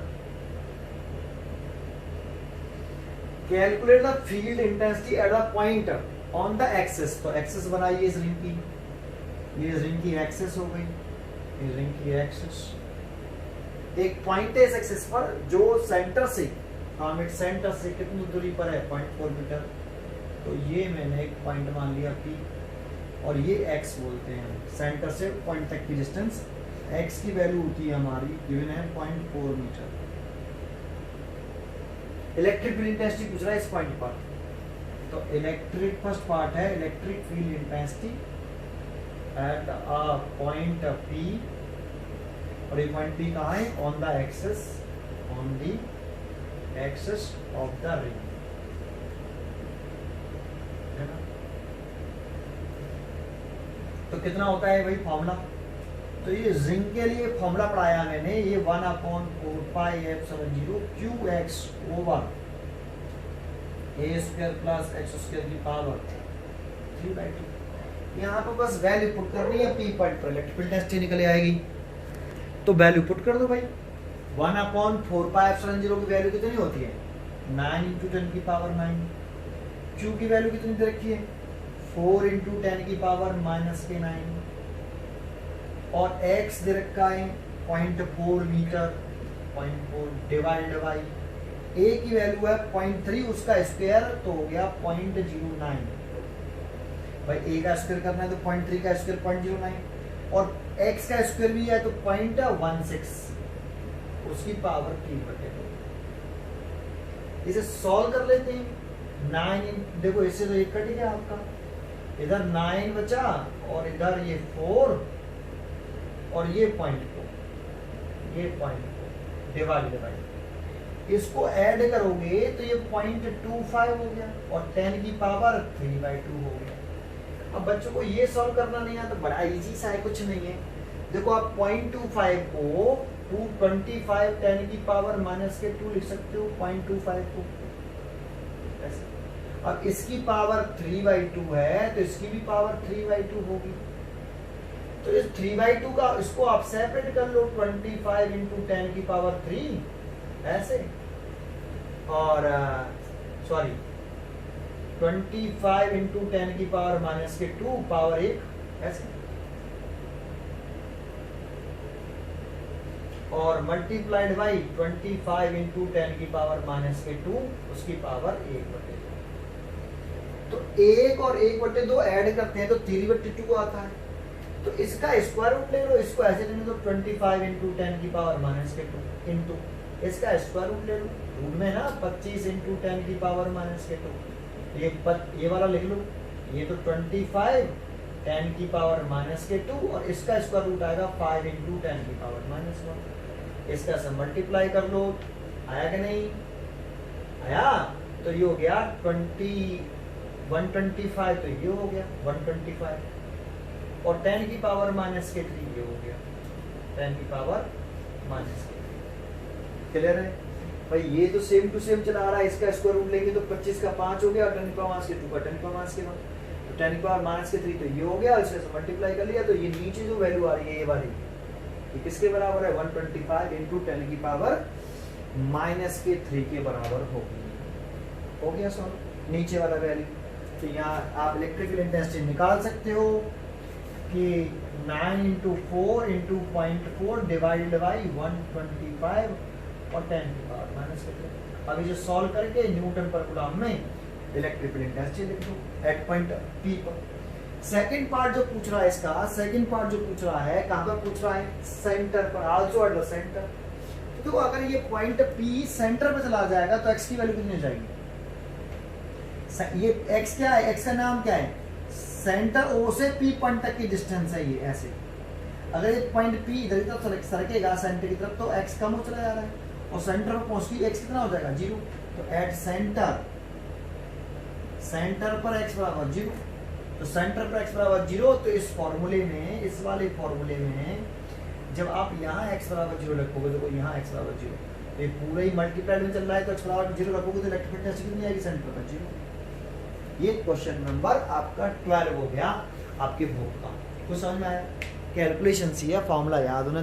Calculate the field intensity at the point on the axis. तो एक्सिस बनाइए इस रिंग की, ये रिंग की एक्सिस हो गई, ये रिंग की एक्सिस, एक पॉइंट है इस एक्सिस पर जो सेंटर से, सेंटर से कितनी दूरी पर है, 0.4 मीटर। तो ये मैंने एक पॉइंट मान लिया P, और ये x बोलते हैं, सेंटर से पॉइंट तक की डिस्टेंस, x की वैल्यू होती है हमारी गिवन है 0.4 मीटर। इलेक्ट्रिक फील्ड इंटेंसिटी पूछ रहा है इस पॉइंट पर, तो इलेक्ट्रिक फर्स्ट पार्ट है electric field intensity at a point P, और ये पॉइंट P कहाँ है, on the axis of the ring, है ना। तो कितना होता है भाई फॉर्मूला, तो ये रिंग के लिए फॉर्मूला पढ़ाया मैंने, ये 1/4πε0 qx ओवर a² + x² की पावर 3/2। यहाँ पे बस वैल्यू पुट करनी है, P पॉइंट पर इलेक्ट्रिक फील्ड इंटेंसिटी निकल आएगी, तो वैल्यू पुट कर दो भाई। 1/4πε0 की वैल्यू कितनी होती है, 9 × 10 की पावर 9। Q की वैल्यू कितनी दे रखी है, 4 × 10 की पावर -9, और x दे रखा है 0.4 मीटर, 0.4 डिवाइड बाई a की वैल्यू है 0.3, उसका स्क्वायर तो हो गया 0.09। भाई a का स्क्वायर करना है तो 0.3 का स्क्वायर 0.09, और x का स्क्वायर भी है तो 0.16, उसकी पावर 3/2। इसे सॉल्व कर लेते हैं। 9, देखो इससे तो एक कट गया आपका, इधर 9 बचा और इधर ये 4 और ये 0.4, ये 0.4 डिवाइड बाई, इसको ऐड करोगे तो ये 0.25 हो गया, और 10 की पावर 3/2 हो गया। अब बच्चों को ये सॉल्व करना नहीं है तो बड़ा इजी सा है, कुछ नहीं है। देखो आप 0.25 को 225 10 की पावर -2 लिख सकते हो, 0.25 को ऐसे। अब इसकी पावर 3/2 है तो इसकी भी पावर 3/2 होगी, तो इस 3/2 का इसको आप सेपरेट कर लो, 25 × 10 की पावर 3 ऐसे, और सॉरी 25 × 10 की पावर -2 पावर 1 ऐसे। और मल्टीप्लाइड बाई 25 इंटू 10 की पावर माइनस के 2 उसकी पावर 1/2। तो 1 और 1/2 ऐड करते हैं तो 3/2 आता है। तो इसका स्क्वायर रूट ले लो, इसको ऐसे लेने दो 25 इंटू 10 की पावर माइनस के 2 इंटू इसका स्क्वायर रूट ले लो, रूट में ना 25 इंटू 10 की पावर माइनस के 2, ये वाला लिख लो, ये तो 25 10 की पावर माइनस के 2 और इसका स्क्वायर रूट आएगा 5 इंटू 10 की पावर माइनस 1। इसका सब मल्टीप्लाई कर लो, आया कि नहीं आया? तो ये हो गया 125, तो ये हो गया 125 और 10 की पावर माइनस के 3 ये हो गया 10 की पावर माइनस के 3। क्लियर है भाई? ये तो सेम टू सेम चला आ रहा है, इसका स्क्वायर रूट लेंगे तो 25 का 5 हो गया और 10 की पावर माइनस के 2 का 10 की पावर माइनस के 1, तो 10 की पावर माइनस के 3 तो ये हो गया, इससे मल्टीप्लाई कर लिया। तो ये नीचे जो वैल्यू आ रही है ये वाली, ये किसके बराबर है? 125 इंटू 10 की पावर माइनस के 3 के बराबर होगी। हो गया सॉल्व नीचे वाला वैल्यू। तो यहाँ आप इलेक्ट्रिकल इंटेंसिटी निकाल सकते हो कि 9 इंटू 4 इंटू 0.4 डिवाइडेड बाई 125 और 10 की पावर माइनस के 3। अभी जो सॉल्व करके न्यूटन पर कूलम में इलेक्ट्रिकल इंटेंसिटी लिख दो एट पॉइंट पी पर। सेकंड पार्ट जो पूछ रहा है इसका, सेकंड पार्ट जो पूछ रहा है कहां पर पूछ रहा है? सेंटर पर, आल्सो एट द सेंटर। तो अगर ये पॉइंट पी सेंटर पे चला जाएगा तो एक्स की वैल्यू कितनी हो जाएगी? ये एक्स क्या है? एक्स का नाम क्या है? सेंटर ओ से पी पॉइंट तक की डिस्टेंस है ये ऐसे। अगर ये पॉइंट पी इधर की तरफ सरकेगा सेंटर की तरफ तो एक्स कम हो चला जा रहा है और सेंटर पर पहुंच के एक्स कितना हो जाएगा? 0। तो एट सेंटर पर एक्स बराबर 0। तो सेंटर पर एक्स बराबर 0, तो इस फॉर्मूले में, इस वाले फॉर्मूले में जब आप यहाँ एक्स बराबर 0 रखोगे तो यहाँ एक्स बराबर 0, तो ये पूरा ही मल्टीप्लाइड में चल रहा है तो एक्स बराबर 0 रखोगे तो इलेक्ट्रिक इंटेंसिटी कितनी आएगी? सेंटर पर 0। ये क्वेश्चन नंबर आपका 12 हो गया आपके बुक का। कुछ समझ में आया? कैलकुलेशन सी है, फॉर्मूला याद होना